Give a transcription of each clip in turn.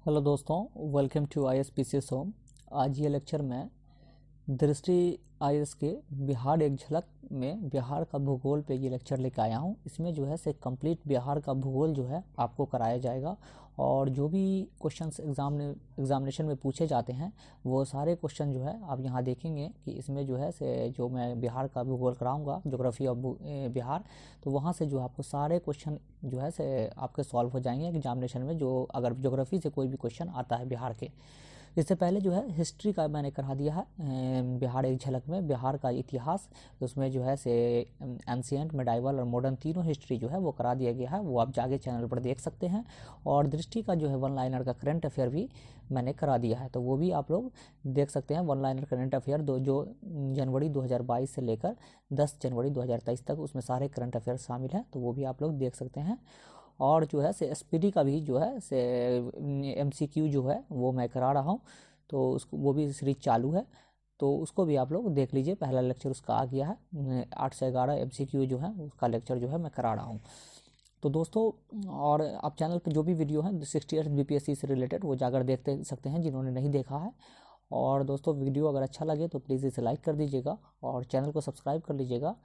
Hello दोस्तों, welcome to ISPCS home. आज ये लेक्चर में दृष्टि IAS के बिहार एक झलक में बिहार का भूगोल पे ये लेक्चर लेकर आया हूँ। इसमें जो है से कंप्लीट बिहार का भूगोल जो है आपको कराया जाएगा और जो भी क्वेश्चंस एग्जामिनेशन में पूछे जाते हैं वो सारे क्वेश्चन जो है आप यहाँ देखेंगे कि इसमें जो है से जो मैं बिहार का भूगोल कराऊंगा, ज्योग्राफी ऑफ बिहार, तो वहाँ से जो आपको सारे क्वेश्चन जो है से आपके सॉल्व हो जाएंगे एग्जामिनेशन में। जो अगर ज्योग्राफी से कोई भी क्वेश्चन आता है बिहार के, इससे पहले जो है हिस्ट्री का मैंने करा दिया है बिहार एक झलक में बिहार का इतिहास। उसमें जो है से एंशिएंट, मेडाइवल और मॉडर्न तीनों हिस्ट्री जो है वो करा दिया गया है, वो आप जाके चैनल पर देख सकते हैं। और दृष्टि का जो है वन लाइनर का करंट अफेयर भी मैंने करा दिया है, तो वो भी आप लोग देख सकते हैं। वन लाइनर करंट अफेयर जो जनवरी 2022 से लेकर 10 जनवरी 2023 तक उसमें सारे करंट अफेयर शामिल हैं, तो वो भी आप लोग देख सकते हैं। और जो है से SPD का भी जो है से MCQ जो है वो मैं करा रहा हूँ, तो उसको वो भी सीरीज चालू है, तो उसको भी आप लोग देख लीजिए। पहला लेक्चर उसका आ गया है, 8 से 11 MCQ जो है उसका लेक्चर जो है मैं करा रहा हूँ। तो दोस्तों, और आप चैनल पे जो भी वीडियो है 60 BPSC से रिलेटेड वो जाकर देख सकते हैं जिन्होंने नहीं देखा है। और दोस्तों, वीडियो अगर अच्छा लगे तो प्लीज़ इसे लाइक कर दीजिएगा और चैनल को सब्सक्राइब कर लीजिएगा।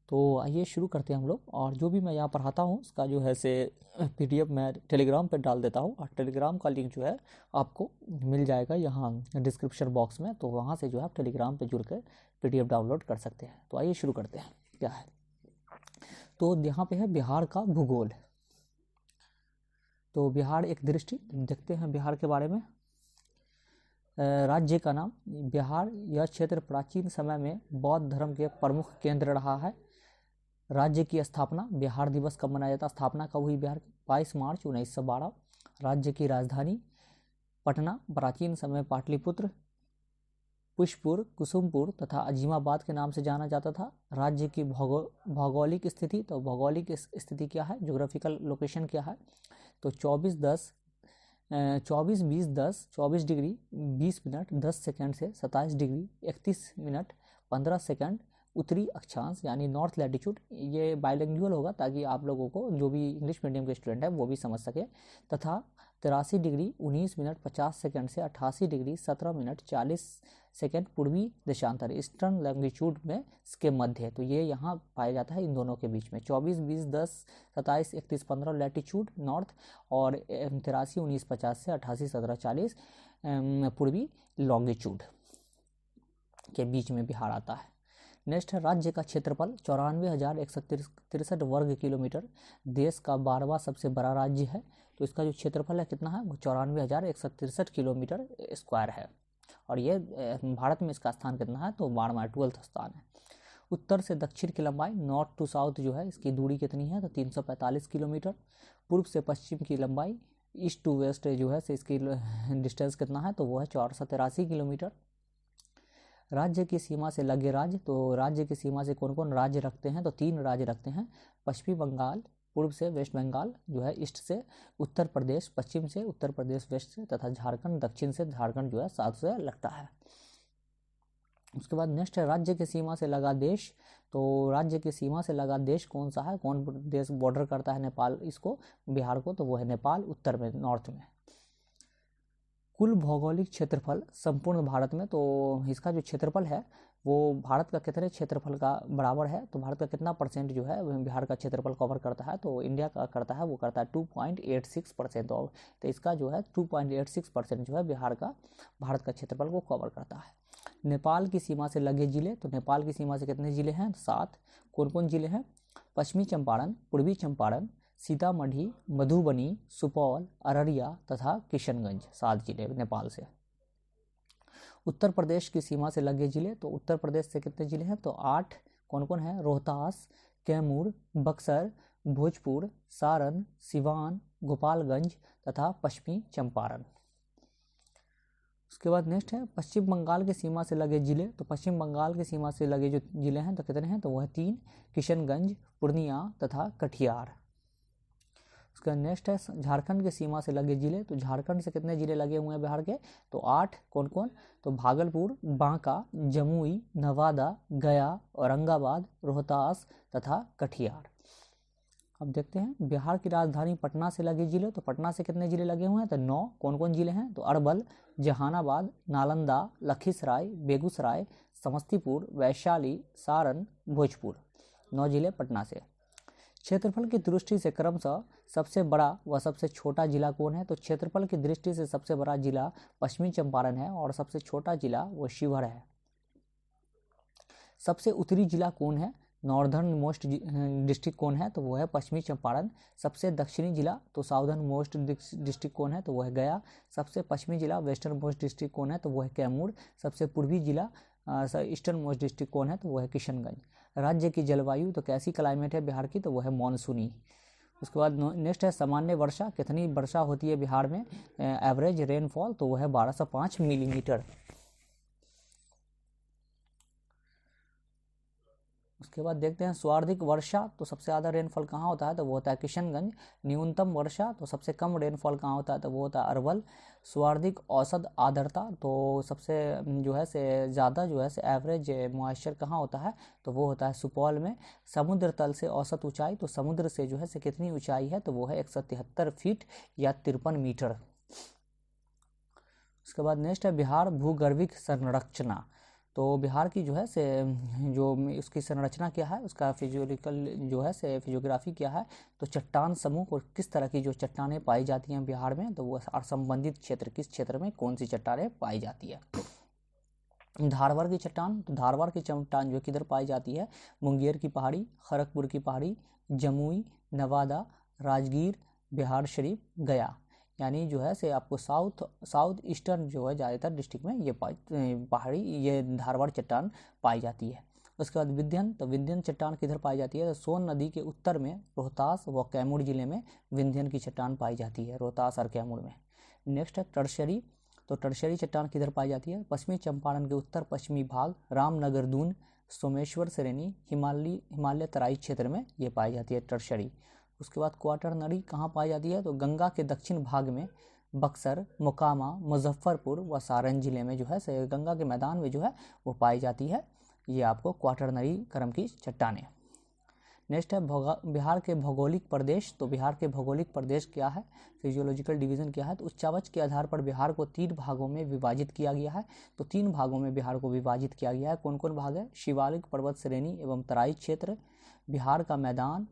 तो आइए शुरू करते हैं हम लोग। और जो भी मैं यहाँ पढ़ाता हूँ उसका जो है से PDF मैं टेलीग्राम पे डाल देता हूँ, और टेलीग्राम का लिंक जो है आपको मिल जाएगा यहाँ डिस्क्रिप्शन बॉक्स में, तो वहाँ से जो है आप टेलीग्राम पे जुड़ कर PDF डाउनलोड कर सकते हैं। तो आइए शुरू करते हैं। क्या है, तो यहाँ पे है बिहार का भूगोल। तो बिहार एक दृष्टि, देखते हैं बिहार के बारे में। राज्य का नाम बिहार, यह क्षेत्र प्राचीन समय में बौद्ध धर्म के प्रमुख केंद्र रहा है। राज्य की स्थापना, बिहार दिवस कब मनाया जाता है, स्थापना कब हुई बिहार की, 22 मार्च 1912। राज्य की राजधानी पटना, प्राचीन समय पाटलिपुत्र, पुष्पुर, कुसुमपुर तथा अजीमाबाद के नाम से जाना जाता था। राज्य की भौगोलिक स्थिति, तो भौगोलिक स्थिति क्या है, ज्योग्राफिकल लोकेशन क्या है, तो 24 डिग्री 20 मिनट 10 सेकंड से 27 डिग्री 31 मिनट 15 सेकंड उत्तरी अक्षांश यानी नॉर्थ लैटिट्यूड। ये बाइलिंगुअल होगा ताकि आप लोगों को जो भी इंग्लिश मीडियम के स्टूडेंट है वो भी समझ सके। तथा 83 डिग्री 19 मिनट 50 सेकंड से 88 डिग्री 17 मिनट 40 सेकंड पूर्वी देशांतर ईस्टर्न लैंगिट्यूड में इसके मध्य है। तो ये यहाँ पाया जाता है इन दोनों के बीच में। 24 20 10 27 31 15 लैटिट्यूड नॉर्थ, और 83 19 50 से 88 17 40 पूर्वी लॉन्गिट्यूड के बीच में बिहार आता है। नेक्स्ट है राज्य का क्षेत्रफल, 94,163 वर्ग किलोमीटर। देश का 12वां सबसे बड़ा राज्य है, तो इसका जो क्षेत्रफल है कितना है, वो 94,163 किलोमीटर स्क्वायर है। और ये भारत में इसका स्थान कितना है, तो 12वां 12th स्थान है। उत्तर से दक्षिण की लंबाई, नॉर्थ टू साउथ जो है इसकी दूरी कितनी है, तो 345 किलोमीटर। पूर्व से पश्चिम की लंबाई, ईस्ट टू वेस्ट जो है इसकी डिस्टेंस कितना है, तो वो है 483 किलोमीटर। राज्य की सीमा से लगे राज्य, तो राज्य की सीमा से कौन कौन राज्य रखते हैं, तो 3 राज्य रखते हैं। पश्चिमी बंगाल, पूर्व से वेस्ट बंगाल जो है, ईस्ट से उत्तर प्रदेश, पश्चिम से उत्तर प्रदेश वेस्ट से, तथा झारखंड दक्षिण से, झारखंड जो है साउथ से लगता है। उसके बाद नेक्स्ट है राज्य की सीमा से लगा देश। तो राज्य की सीमा से लगा देश कौन सा है, कौन देश बॉर्डर करता है नेपाल इसको, बिहार को, तो वो है नेपाल, उत्तर में, नॉर्थ में। कुल भौगोलिक क्षेत्रफल संपूर्ण भारत में, तो इसका जो क्षेत्रफल है वो भारत का कितने क्षेत्रफल का बराबर है, तो भारत का कितना परसेंट जो है बिहार का क्षेत्रफल कवर करता है, तो इंडिया का करता है, वो करता है 2.86%। तो इसका जो है 2.86% जो है बिहार का भारत का क्षेत्रफल को कवर करता है। नेपाल की सीमा से लगे जिले, तो नेपाल की सीमा से कितने जिले हैं, 7। कौन कौन जिले हैं, पश्चिमी चंपारण, पूर्वी चंपारण, सीतामढ़ी, मधुबनी, सुपौल, अररिया तथा किशनगंज, 7 जिले नेपाल से। उत्तर प्रदेश की सीमा से लगे जिले, तो उत्तर प्रदेश से कितने जिले हैं, तो 8। कौन कौन है, रोहतास, कैमूर, बक्सर, भोजपुर, सारण, सिवान, गोपालगंज तथा पश्चिमी चंपारण। उसके बाद नेक्स्ट है पश्चिम बंगाल की सीमा से लगे जिले, तो पश्चिम बंगाल की सीमा से लगे जो जिले हैं तो कितने हैं, तो वह 3, किशनगंज, पूर्णिया तथा कटिहार। उसका नेक्स्ट है झारखंड की सीमा से लगे जिले, तो झारखंड से कितने जिले लगे हुए हैं बिहार के, तो 8। कौन कौन, तो भागलपुर, बांका, जमुई, नवादा, गया, औरंगाबाद, रोहतास तथा कटिहार। अब देखते हैं बिहार की राजधानी पटना से लगे जिले, तो पटना से कितने जिले लगे हुए हैं, तो 9। कौन कौन जिले हैं, तो अरवल, जहानाबाद, नालंदा, लखीसराय, बेगूसराय, समस्तीपुर, वैशाली, सारण, भोजपुर। 9 जिले पटना से। क्षेत्रफल की दृष्टि से क्रमशः सबसे बड़ा व सबसे छोटा जिला कौन है, तो क्षेत्रफल की दृष्टि से सबसे बड़ा जिला पश्चिमी चंपारण है और सबसे छोटा जिला वो शिवहर है। सबसे उत्तरी जिला कौन है, नॉर्दर्न मोस्ट डिस्ट्रिक्ट कौन है, तो वो है पश्चिमी चंपारण। सबसे दक्षिणी जिला तो साउदर्न मोस्ट डिस्ट्रिक्ट कौन है, तो वो है गया। सबसे पश्चिमी जिला वेस्टर्न मोस्ट डिस्ट्रिक्ट कौन है, तो वो है कैमूर। सबसे पूर्वी जिला ईस्टर्न मोस्ट डिस्ट्रिक्ट कौन है, तो वो है किशनगंज। राज्य की जलवायु तो कैसी क्लाइमेट है बिहार की, तो वो है मानसूनी। उसके बाद नेक्स्ट है सामान्य वर्षा, कितनी वर्षा होती है बिहार में, एवरेज रेनफॉल तो वो है 1205 मिलीमीटर। उसके बाद देखते हैं सर्वाधिक वर्षा, तो सबसे ज़्यादा रेनफॉल कहाँ होता है, तो वो होता है किशनगंज। न्यूनतम वर्षा तो सबसे कम रेनफॉल कहाँ होता है, तो वो होता है अरवल। सर्वाधिक औसत आर्द्रता तो सबसे जो है से ज़्यादा जो है से एवरेज मॉइस्चर कहाँ होता है, तो वो होता है सुपौल में। समुद्र तल से औसत ऊंचाई, तो समुद्र से जो है से कितनी ऊंचाई है, तो वो है 173 फीट या 53 मीटर। उसके बाद नेक्स्ट है बिहार भूगर्भिक संरचना, तो बिहार की जो है से जो उसकी संरचना क्या है, उसका फिजियोलॉजिकल जो है से फिजियोग्राफी क्या है, तो चट्टान समूह और किस तरह की जो चट्टानें पाई जाती हैं बिहार में, तो वो और संबंधित क्षेत्र किस क्षेत्र में कौन सी चट्टानें पाई जाती है। धारवाड़ की चट्टान, तो धारवाड़ की चट्टान जो किधर पाई जाती है, मुंगेर की पहाड़ी, खड़गपुर की पहाड़ी, जमुई, नवादा, राजगीर, बिहार शरीफ, गया। यानी जो है से आपको साउथ ईस्टर्न जो है ज़्यादातर डिस्ट्रिक्ट में ये पहाड़ी ये धारवाड़ चट्टान पाई जाती है। उसके बाद विंध्यन, तो विंध्यन चट्टान किधर पाई जाती है, तो सोन नदी के उत्तर में रोहतास व कैमूर जिले में विंध्यन की चट्टान पाई जाती है, रोहतास और कैमूर में। नेक्स्ट है टर्शरी, तो टर्शरी चट्टान किधर पाई जाती है, पश्चिमी चंपारण के उत्तर पश्चिमी भाग, रामनगर दून, सोमेश्वर श्रेणी, हिमालय तराई क्षेत्र में ये पाई जाती है टर्शरी। उसके बाद क्वाटरनरी कहाँ पाई जाती है, तो गंगा के दक्षिण भाग में बक्सर, मोकामा, मुजफ्फरपुर व सारण जिले में जो है गंगा के मैदान में जो है वो पाई जाती है। ये आपको क्वाटरनरी क्रम की चट्टानें। नेक्स्ट है बिहार के भौगोलिक प्रदेश, तो बिहार के भौगोलिक प्रदेश क्या है, फिजियोलॉजिकल डिवीजन क्या है, तो उच्चावच के आधार पर बिहार को 3 भागों में विभाजित किया गया है। तो 3 भागों में बिहार को विभाजित किया गया है। कौन कौन भाग है, शिवालिक पर्वत श्रेणी एवं तराई क्षेत्र, बिहार का मैदान,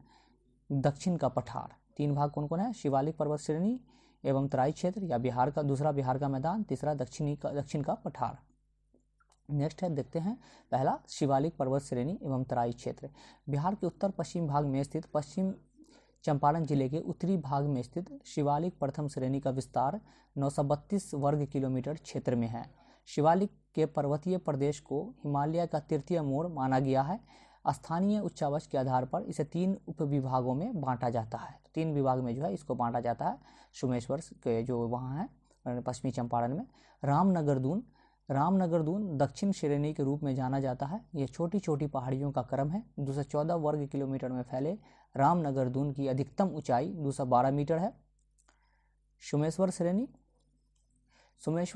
दक्षिण का पठार। 3 भाग कौन कौन है, शिवालिक पर्वत श्रेणी एवं तराई क्षेत्र या बिहार का दूसरा बिहार का मैदान, तीसरा दक्षिण का पठार। नेक्स्ट है देखते हैं पहला शिवालिक पर्वत श्रेणी एवं तराई क्षेत्र। बिहार के उत्तर पश्चिम भाग में स्थित पश्चिम चंपारण जिले के उत्तरी भाग में स्थित शिवालिक प्रथम श्रेणी का विस्तार 932 वर्ग किलोमीटर क्षेत्र में है। शिवालिक के पर्वतीय प्रदेश को हिमालय का तृतीय मोड़ माना गया है। स्थानीय उच्चावच के आधार पर इसे 3 उपविभागों में बांटा जाता है। 3 विभाग में जो है इसको बांटा जाता है। सोमेश्वर के जो वहाँ है पश्चिमी चंपारण में। रामनगर दून दक्षिण श्रेणी के रूप में जाना जाता है। ये छोटी छोटी पहाड़ियों का क्रम है। 214 वर्ग किलोमीटर में फैले रामनगर दून की अधिकतम ऊंचाई 212 मीटर है। सोमेश्वर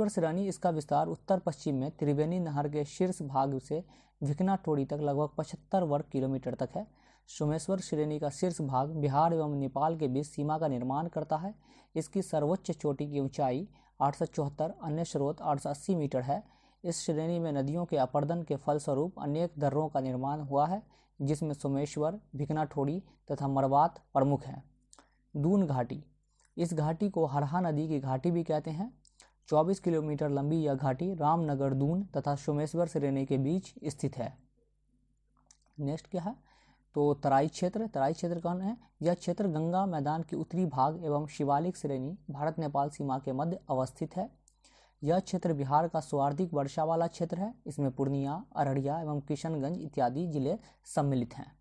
श्रेणी इसका विस्तार उत्तर पश्चिम में त्रिवेणी नहर के शीर्ष भाग से भिकनाटोड़ी तक लगभग 75 वर्ग किलोमीटर तक है। सोमेश्वर श्रेणी का शीर्ष भाग बिहार एवं नेपाल के बीच सीमा का निर्माण करता है। इसकी सर्वोच्च चोटी की ऊंचाई 874, अन्य स्रोत 880 मीटर है। इस श्रेणी में नदियों के अपर्दन के फलस्वरूप अनेक दर्रों का निर्माण हुआ है, जिसमें सोमेश्वर, भिकनाठोड़ी तथा मरवात प्रमुख हैं। दून घाटी, इस घाटी को हरहा नदी की घाटी भी कहते हैं। 24 किलोमीटर लंबी यह घाटी रामनगर दून तथा सोमेश्वर श्रेणी के बीच स्थित है। नेक्स्ट क्या है, तो तराई क्षेत्र कौन है, यह क्षेत्र गंगा मैदान के उत्तरी भाग एवं शिवालिक श्रेणी भारत नेपाल सीमा के मध्य अवस्थित है। यह क्षेत्र बिहार का सर्वाधिक वर्षा वाला क्षेत्र है। इसमें पूर्णिया, अररिया एवं किशनगंज इत्यादि जिले सम्मिलित हैं।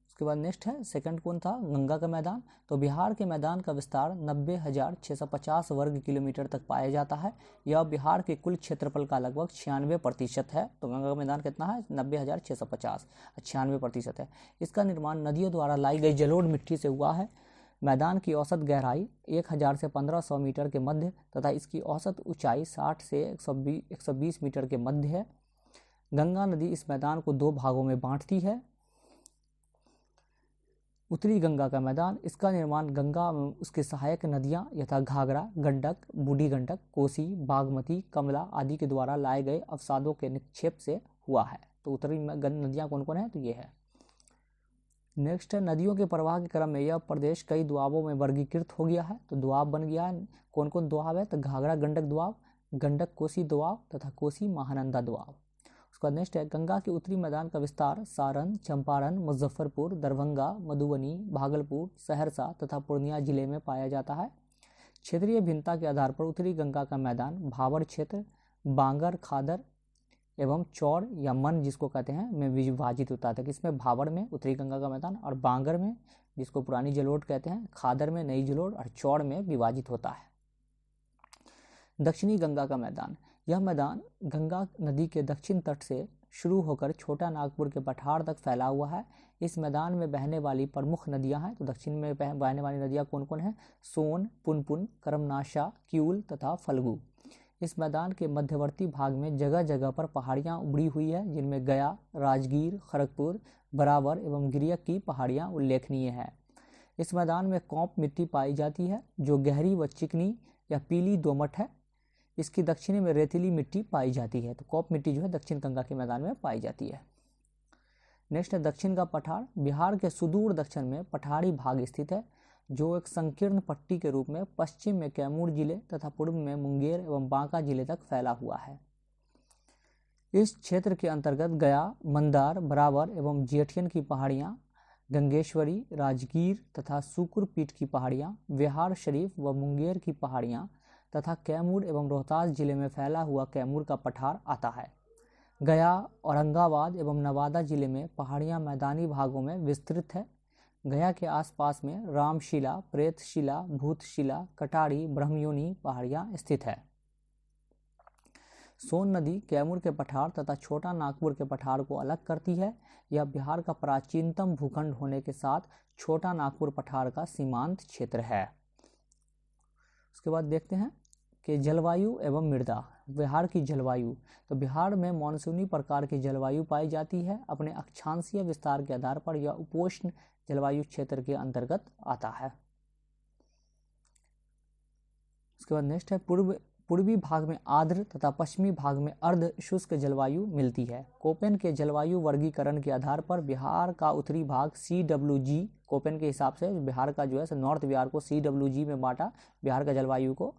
उसके बाद नेक्स्ट है सेकंड कौन था, गंगा का मैदान। तो बिहार के मैदान का विस्तार 90,650 वर्ग किलोमीटर तक पाया जाता है। यह बिहार के कुल क्षेत्रफल का लगभग 96% है। तो गंगा का मैदान कितना है, 90,650, 96% है। इसका निर्माण नदियों द्वारा लाई गई जलोढ़ मिट्टी से हुआ है। मैदान की औसत गहराई 1000 से 1500 मीटर के मध्य तथा इसकी औसत ऊंचाई 60 से 120 मीटर के मध्य है। गंगा नदी इस मैदान को 2 भागों में बांटती है। उत्तरी गंगा का मैदान, इसका निर्माण गंगा में उसके सहायक नदियां यथा घाघरा, गंडक, बूढ़ी गंडक, कोसी, बागमती, कमला आदि के द्वारा लाए गए अवसादों के निक्षेप से हुआ है। तो उत्तरी नदियां कौन कौन है, तो ये है। नेक्स्ट है नदियों के प्रवाह के क्रम में यह प्रदेश कई दोआबों में वर्गीकृत हो गया है। तो दोआब बन गया है, कौन कौन दोआब है, तो घाघरा गंडक दोआब, गंडक कोसी दोआब तथा कोसी महानंदा दोआब। उसका नेक्स्ट है गंगा के उत्तरी मैदान का विस्तार सारण, चंपारण, मुजफ्फरपुर, दरभंगा, मधुबनी, भागलपुर, सहरसा तथा पूर्णिया जिले में पाया जाता है। क्षेत्रीय भिन्नता के आधार पर उत्तरी गंगा का मैदान भाबर क्षेत्र, बांगर, खादर एवं चौड़ या मन जिसको कहते हैं में विभाजित होता है। इसमें भाबर में उत्तरी गंगा का मैदान और बांगर में जिसको पुरानी जलोढ़ कहते हैं, खादर में नई जलोढ़ और चौड़ में विभाजित होता है। दक्षिणी गंगा का मैदान, यह मैदान गंगा नदी के दक्षिण तट से शुरू होकर छोटा नागपुर के पठार तक फैला हुआ है। इस मैदान में बहने वाली प्रमुख नदियां हैं। तो दक्षिण में बहने वाली नदियां कौन कौन हैं, सोन, पुनपुन, करमनाशा, क्यूल तथा फल्गु। इस मैदान के मध्यवर्ती भाग में जगह जगह पर पहाड़ियां उभरी हुई है, जिनमें गया, राजगीर, खड़गपुर, बराबर एवं गिरियक की पहाड़ियां उल्लेखनीय है। इस मैदान में कौप मिट्टी पाई जाती है जो गहरी व चिकनी या पीली दोमट है। इसकी दक्षिणी में रेतीली मिट्टी पाई जाती है। तो कौप मिट्टी जो है दक्षिण गंगा के मैदान में पाई जाती है। नेक्स्ट है दक्षिण का पठार, बिहार के सुदूर दक्षिण में पठारी भाग स्थित है जो एक संकीर्ण पट्टी के रूप में पश्चिम में कैमूर जिले तथा पूर्व में मुंगेर एवं बांका जिले तक फैला हुआ है। इस क्षेत्र के अंतर्गत गया, मंदार, बराबर एवं जेठियन की पहाड़ियां, गंगेश्वरी, राजगीर तथा सुकुर पीठ की पहाड़ियां, बिहार शरीफ व मुंगेर की पहाड़ियां तथा कैमूर एवं रोहतास जिले में फैला हुआ कैमूर का पठार आता है। गया, औरंगाबाद एवं नवादा जिले में पहाड़ियां मैदानी भागों में विस्तृत है। गया के आसपास में रामशिला, प्रेतशिला, भूतशिला, कटारी, ब्रह्मयोनी पहाड़ियां स्थित है। सोन नदी कैमूर के पठार तथा छोटा नागपुर के पठार को अलग करती है। यह बिहार का प्राचीनतम भूखंड होने के साथ छोटा नागपुर पठार का सीमांत क्षेत्र है। उसके बाद देखते हैं कि जलवायु एवं मृदा। बिहार की जलवायु, तो बिहार में मानसूनी प्रकार की जलवायु पाई जाती है। अपने अक्षांशीय विस्तार के आधार पर यह उपोष्ण जलवायु क्षेत्र के अंतर्गत आता है। उसके बाद नेक्स्ट है पूर्वी भाग में आर्द्र तथा पश्चिमी भाग में अर्ध शुष्क जलवायु मिलती है। कोपेन के जलवायु वर्गीकरण के आधार पर बिहार का उत्तरी भाग CWG, कोपेन के हिसाब से बिहार का जो है नॉर्थ बिहार को CWG में बांटा बिहार का जलवायु को,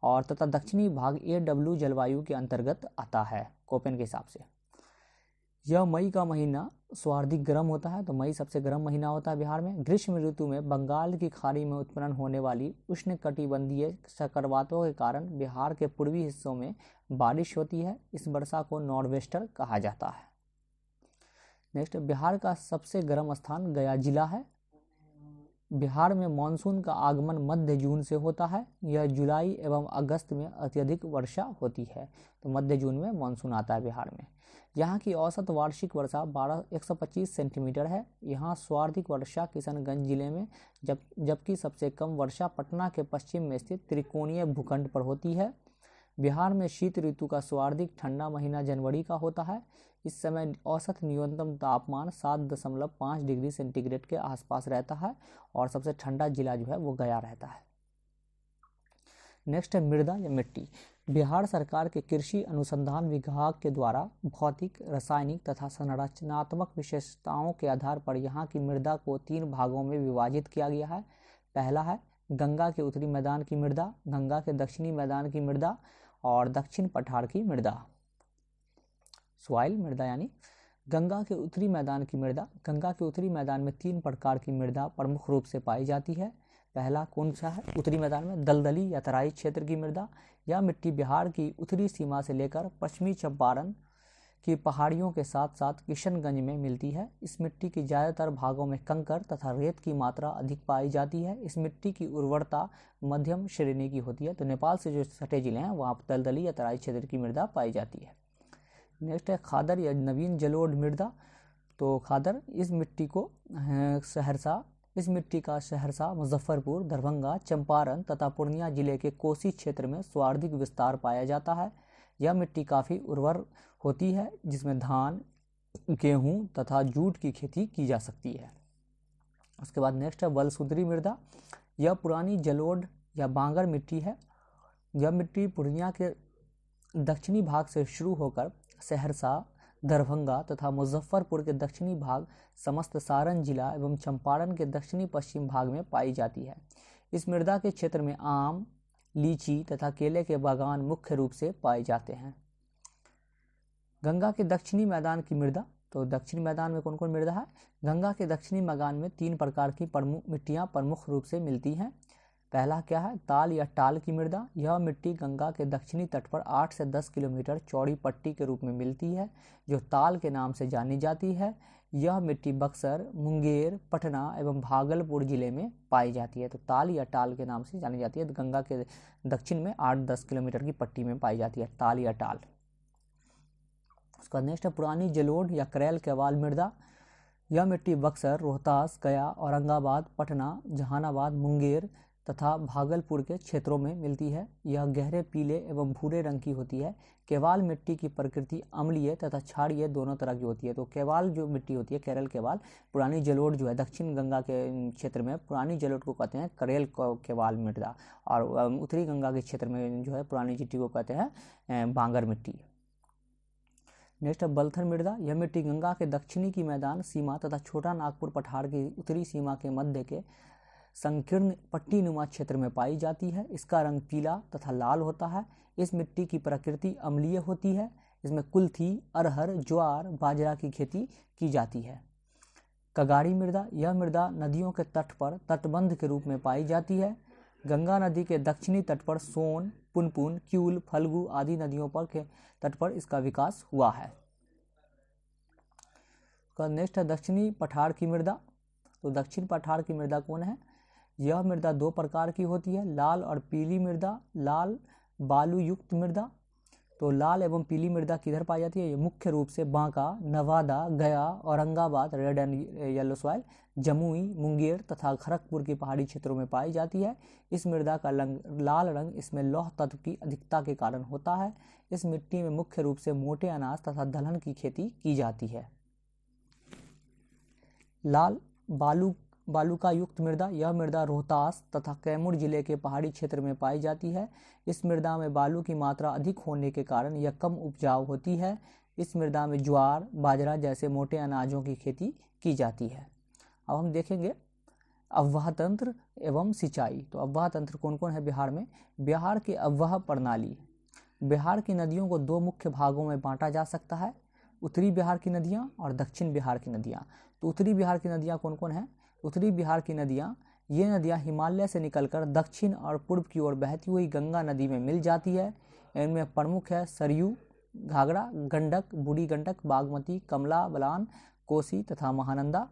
और तथा दक्षिणी भाग AW जलवायु के अंतर्गत आता है कोपेन के हिसाब से। यह मई का महीना सर्वाधिक गर्म होता है। तो मई सबसे गर्म महीना होता है बिहार में। ग्रीष्म ऋतु में बंगाल की खाड़ी में उत्पन्न होने वाली उष्णकटिबंधीय चक्रवातों के कारण बिहार के पूर्वी हिस्सों में बारिश होती है। इस वर्षा को नॉर्वेस्टर कहा जाता है। नेक्स्ट, बिहार का सबसे गर्म स्थान गया जिला है। बिहार में मानसून का आगमन मध्य जून से होता है। यह जुलाई एवं अगस्त में अत्यधिक वर्षा होती है। तो मध्य जून में मानसून आता है बिहार में। यहाँ की औसत वार्षिक वर्षा 125 सेंटीमीटर है। यहाँ सर्वाधिक वर्षा किशनगंज जिले में जबकि सबसे कम वर्षा पटना के पश्चिम में स्थित त्रिकोणीय भूखंड पर होती है। बिहार में शीत ऋतु का सर्वाधिक ठंडा महीना जनवरी का होता है। इस समय औसत न्यूनतम तापमान 7.5 डिग्री सेंटीग्रेड के आसपास रहता है और सबसे ठंडा जिला जो है वो गया रहता है। नेक्स्ट है मृदा या मिट्टी। बिहार सरकार के कृषि अनुसंधान विभाग के द्वारा भौतिक, रासायनिक तथा संरचनात्मक विशेषताओं के आधार पर यहाँ की मृदा को 3 भागों में विभाजित किया गया है। पहला है गंगा के उत्तरी मैदान की मृदा, गंगा के दक्षिणी मैदान की मृदा और दक्षिण पठार की मृदा। सॉइल मृदा यानी गंगा के उत्तरी मैदान की मृदा। गंगा के उत्तरी मैदान में 3 प्रकार की मृदा प्रमुख रूप से पाई जाती है। पहला कौन सा है, उत्तरी मैदान में दलदली या तराई क्षेत्र की मृदा। यह मिट्टी बिहार की उत्तरी सीमा से लेकर पश्चिमी चंपारण की पहाड़ियों के साथ साथ किशनगंज में मिलती है। इस मिट्टी की ज़्यादातर भागों में कंकर तथा रेत की मात्रा अधिक पाई जाती है। इस मिट्टी की उर्वरता मध्यम श्रेणी की होती है। तो नेपाल से जो सटे जिले हैं वहाँ पर दलदली या तराई क्षेत्र की मृदा पाई जाती है। नेक्स्ट है खादर या नवीन जलोढ़ मृदा। तो खादर इस मिट्टी का सहरसा, मुजफ्फरपुर, दरभंगा, चंपारण तथा पूर्णिया जिले के कोसी क्षेत्र में सर्वाधिक विस्तार पाया जाता है। यह मिट्टी काफ़ी उर्वर होती है जिसमें धान, गेहूं तथा जूट की खेती की जा सकती है। उसके बाद नेक्स्ट है वलसुंदरी मृदा। यह पुरानी जलोढ़ या बांगर मिट्टी है। यह मिट्टी पूर्णिया के दक्षिणी भाग से शुरू होकर सहरसा, दरभंगा तथा मुजफ्फरपुर के दक्षिणी भाग, समस्त सारण जिला एवं चंपारण के दक्षिणी पश्चिम भाग में पाई जाती है। इस मृदा के क्षेत्र में आम, लीची तथा केले के बागान मुख्य रूप से पाए जाते हैं। गंगा के दक्षिणी मैदान की मृदा। तो दक्षिणी मैदान में कौन कौन मृदा है? गंगा के दक्षिणी मैदान में 3 प्रकार की मिट्टियां प्रमुख रूप से मिलती हैं। पहला क्या है? ताल या टाल की मृदा। यह मिट्टी गंगा के दक्षिणी तट पर 8 से 10 किलोमीटर चौड़ी पट्टी के रूप में मिलती है, जो ताल के नाम से जानी जाती है। यह मिट्टी बक्सर, मुंगेर, पटना एवं भागलपुर जिले में पाई जाती है। तो ताल या टाल के नाम से जानी जाती है। गंगा के दक्षिण में 8-10 किलोमीटर की पट्टी में पाई जाती है ताल या टाल। उसका नेक्स्ट है पुरानी जलोढ़ या करेल केवाल मृदा। यह मिट्टी बक्सर, रोहतास, गया, औरंगाबाद, पटना, जहानाबाद, मुंगेर तथा भागलपुर के क्षेत्रों में मिलती है। यह गहरे पीले एवं भूरे रंग की होती है। केवाल मिट्टी की प्रकृति अम्लीय तथा क्षारीय दोनों तरह की होती है। तो केवाल जो मिट्टी होती है, केरल केवाल, पुरानी जलोढ़ जो है दक्षिण गंगा के क्षेत्र में पुरानी जलोढ़ को कहते हैं करेल केवाल मृदा, और उत्तरी गंगा के क्षेत्र में जो है पुरानी मिट्टी को कहते हैं बांगर मिट्टी। नेक्स्ट है बलथर मृदा। यह मिट्टी गंगा के दक्षिणी की मैदान सीमा तथा छोटा नागपुर पठार की उत्तरी सीमा के मध्य के संकीर्ण पट्टी नुमा क्षेत्र में पाई जाती है। इसका रंग पीला तथा लाल होता है। इस मिट्टी की प्रकृति अम्लीय होती है। इसमें कुल्थी, अरहर, ज्वार, बाजरा की खेती की जाती है। कगाड़ी मृदा। यह मृदा नदियों के तट पर तटबंध के रूप में पाई जाती है। गंगा नदी के दक्षिणी तट पर सोन, पुनपुन, क्यूल, फल्गु आदि नदियों पर के तट पर इसका विकास हुआ है। नेक्स्ट है दक्षिणी पठार की मृदा। तो दक्षिण पठार की मृदा कौन है? यह मृदा 2 प्रकार की होती है, लाल और पीली मृदा। लाल बालू युक्त मृदा। तो लाल एवं पीली मृदा किधर पाई जाती है? ये मुख्य रूप से बांका, नवादा, गया, Aurangabad, red and yellow soil, Jamui, Munger तथा खड़गपुर की पहाड़ी क्षेत्रों में पाई जाती है। इस मृदा का लाल रंग इसमें लौह तत्व की अधिकता के कारण होता है। इस मिट्टी में मुख्य रूप से मोटे अनाज तथा दलहन की खेती की जाती है। लाल बालूका युक्त मृदा। यह मृदा रोहतास तथा कैमूर जिले के पहाड़ी क्षेत्र में पाई जाती है। इस मृदा में बालू की मात्रा अधिक होने के कारण यह कम उपजाऊ होती है। इस मृदा में ज्वार, बाजरा जैसे मोटे अनाजों की खेती की जाती है। अब हम देखेंगे अववाह तंत्र एवं सिंचाई। तो अववाह तंत्र कौन कौन है बिहार में? बिहार की अववाह प्रणाली। बिहार की नदियों को 2 मुख्य भागों में बांटा जा सकता है, उत्तरी बिहार की नदियाँ और दक्षिण बिहार की नदियाँ। तो उत्तरी बिहार की नदियाँ कौन कौन हैं? उत्तरी बिहार की नदियाँ, ये नदियाँ हिमालय से निकलकर दक्षिण और पूर्व की ओर बहती हुई गंगा नदी में मिल जाती है। इनमें प्रमुख है सरयू, घाघरा, गंडक, बूढ़ी गंडक, बागमती, कमला बलान, कोसी तथा महानंदा।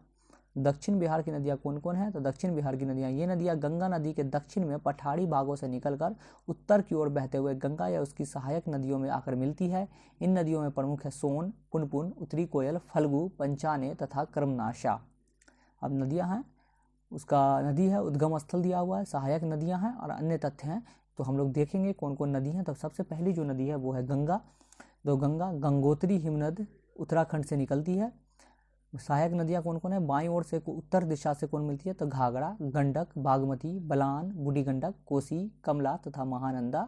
दक्षिण बिहार की नदियाँ कौन कौन है? तो दक्षिण बिहार की नदियाँ, ये नदियाँ गंगा नदी के दक्षिण में पठारी भागों से निकलकर उत्तर की ओर बहते हुए गंगा या उसकी सहायक नदियों में आकर मिलती है। इन नदियों में प्रमुख है सोन, पुनपुन, उत्तरी कोयल, फल्गु, पंचाने तथा कर्मनाशा। अब नदियाँ हैं, उसका नदी है, उद्गम स्थल दिया हुआ है, सहायक नदियाँ हैं और अन्य तथ्य हैं। तो हम लोग देखेंगे कौन कौन नदी हैं। तो सबसे पहली जो नदी है वो है गंगा। तो गंगा गंगोत्री हिमनद उत्तराखंड से निकलती है। सहायक नदियाँ कौन कौन है? बाईं ओर से उत्तर दिशा से कौन मिलती है? तो घाघरा, गंडक, बागमती, बलान, बूढ़ी गंडक, कोसी, कमला तथा महानंदा।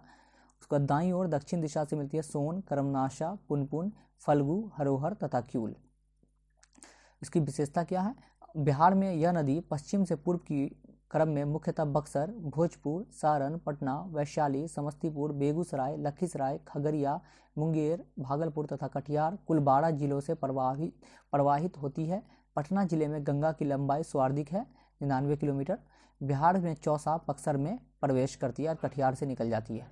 उसका दाईं ओर दक्षिण दिशा से मिलती है सोन, कर्मनाशा, पुनपुन, फल्गु, हरोहर तथा क्यूल। इसकी विशेषता क्या है? बिहार में यह नदी पश्चिम से पूर्व की क्रम में मुख्यतः बक्सर, भोजपुर, सारण, पटना, वैशाली, समस्तीपुर, बेगूसराय, लखीसराय, खगड़िया, मुंगेर, भागलपुर तथा कटिहार कुल 12 जिलों से प्रवाहित होती है। पटना जिले में गंगा की लंबाई सर्वाधिक है, 99 किलोमीटर। बिहार में चौसा बक्सर में प्रवेश करती है और कटिहार से निकल जाती है।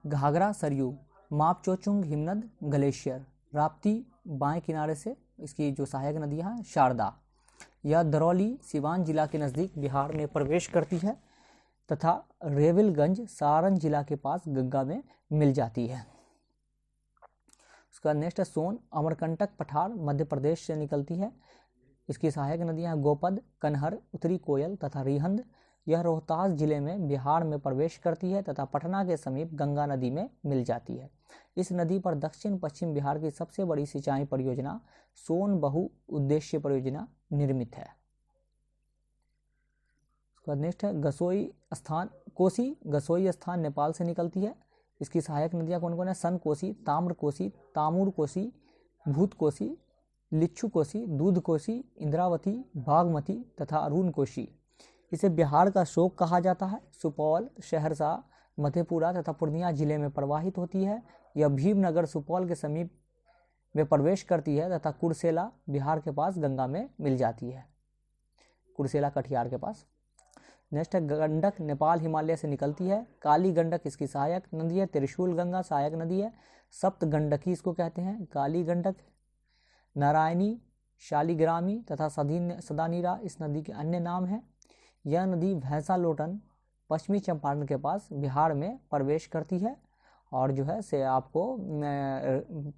घाघरा सरयू, मापचौचुंग हिमनद ग्लेशियर, राप्ती बाएं किनारे से इसकी जो सहायक नदियाँ हैं शारदा। यह दरौली सिवान जिला के नज़दीक बिहार में प्रवेश करती है तथा रेविलगंज सारण जिला के पास गंगा में मिल जाती है। उसका नेक्स्ट है सोन, अमरकंटक पठार मध्य प्रदेश से निकलती है। इसकी सहायक नदियाँ गोपद, कन्हर, उत्तरी कोयल तथा रिहंद। यह रोहतास जिले में बिहार में प्रवेश करती है तथा पटना के समीप गंगा नदी में मिल जाती है। इस नदी पर दक्षिण पश्चिम बिहार की सबसे बड़ी सिंचाई परियोजना सोन बहु उद्देश्य परियोजना निर्मित है। उसके बाद नेक्स्ट है गसोई स्थान कोसी। गसोई स्थान नेपाल से निकलती है। इसकी सहायक नदियाँ कौन कौन है? सन कोसी, ताम्र कोसी, तामुर कोसी, भूत कोसी, लिच्छू कोसी, दूध कोसी, इंद्रावती, बागमती तथा अरुण कोसी। इसे बिहार का शोक कहा जाता है। सुपौल, सहरसा, मधेपुरा तथा पूर्णिया जिले में प्रवाहित होती है। यह भीमनगर सुपौल के समीप में प्रवेश करती है तथा कुर्सेला बिहार के पास गंगा में मिल जाती है। कुर्सेला कटिहार के पास। नेक्स्ट है गंडक नेपाल हिमालय से निकलती है। काली गंडक इसकी सहायक नदी है। त्रिशूल गंगा सहायक नदी है। सप्त गंडकी इसको कहते हैं। काली गंडक, नारायणी, शालिग्रामी तथा सदानीरा इस नदी के अन्य नाम हैं। यह नदी भैंसा लोटन पश्चिमी चंपारण के पास बिहार में प्रवेश करती है और जो है से आपको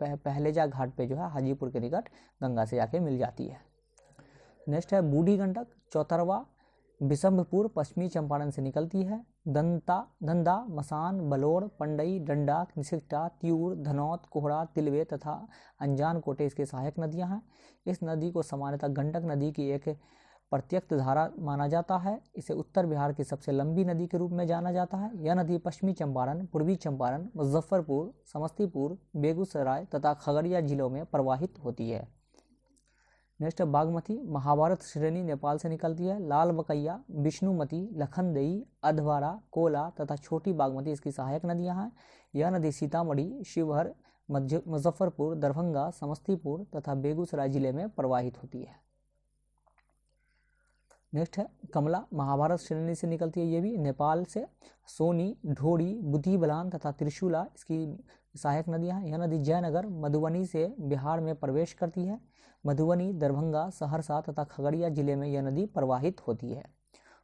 पहलेजा घाट पे जो है हाजीपुर के निकट गंगा से जाके मिल जाती है। नेक्स्ट है बूढ़ी गंडक चौतरवा बिशंभपुर पश्चिमी चंपारण से निकलती है। धंधा, मसान, बलौर, पंडई, डंडा, निसिकटा, त्यूर, धनौत, कोहरा, तिलवे तथा अंजान कोटे इसके सहायक नदियां हैं। इस नदी को सामान्यतः गंडक नदी की एक प्रत्यक्ष धारा माना जाता है। इसे उत्तर बिहार की सबसे लंबी नदी के रूप में जाना जाता है। यह नदी पश्चिमी चंपारण, पूर्वी चंपारण, मुजफ्फरपुर, समस्तीपुर, बेगूसराय तथा खगड़िया जिलों में प्रवाहित होती है। नेक्स्ट है बागमती। महाभारत श्रेणी नेपाल से निकलती है। लाल बकैया, विष्णुमती, लखनदेई, अधवारा, कोला तथा छोटी बागमती इसकी सहायक नदियां हैं। यह नदी सीतामढ़ी, शिवहर, मुजफ्फरपुर, दरभंगा, समस्तीपुर तथा बेगूसराय जिले में प्रवाहित होती है। नेक्स्ट है कमला। महाभारत श्रेणी से निकलती है। ये भी नेपाल से। सोनी, ढोरी, बुद्धि बलान तथा त्रिशूला इसकी सहायक नदियां हैं। यह नदी जयनगर, मधुबनी से बिहार में प्रवेश करती है। मधुबनी, दरभंगा, सहरसा तथा खगड़िया जिले में यह नदी प्रवाहित होती है।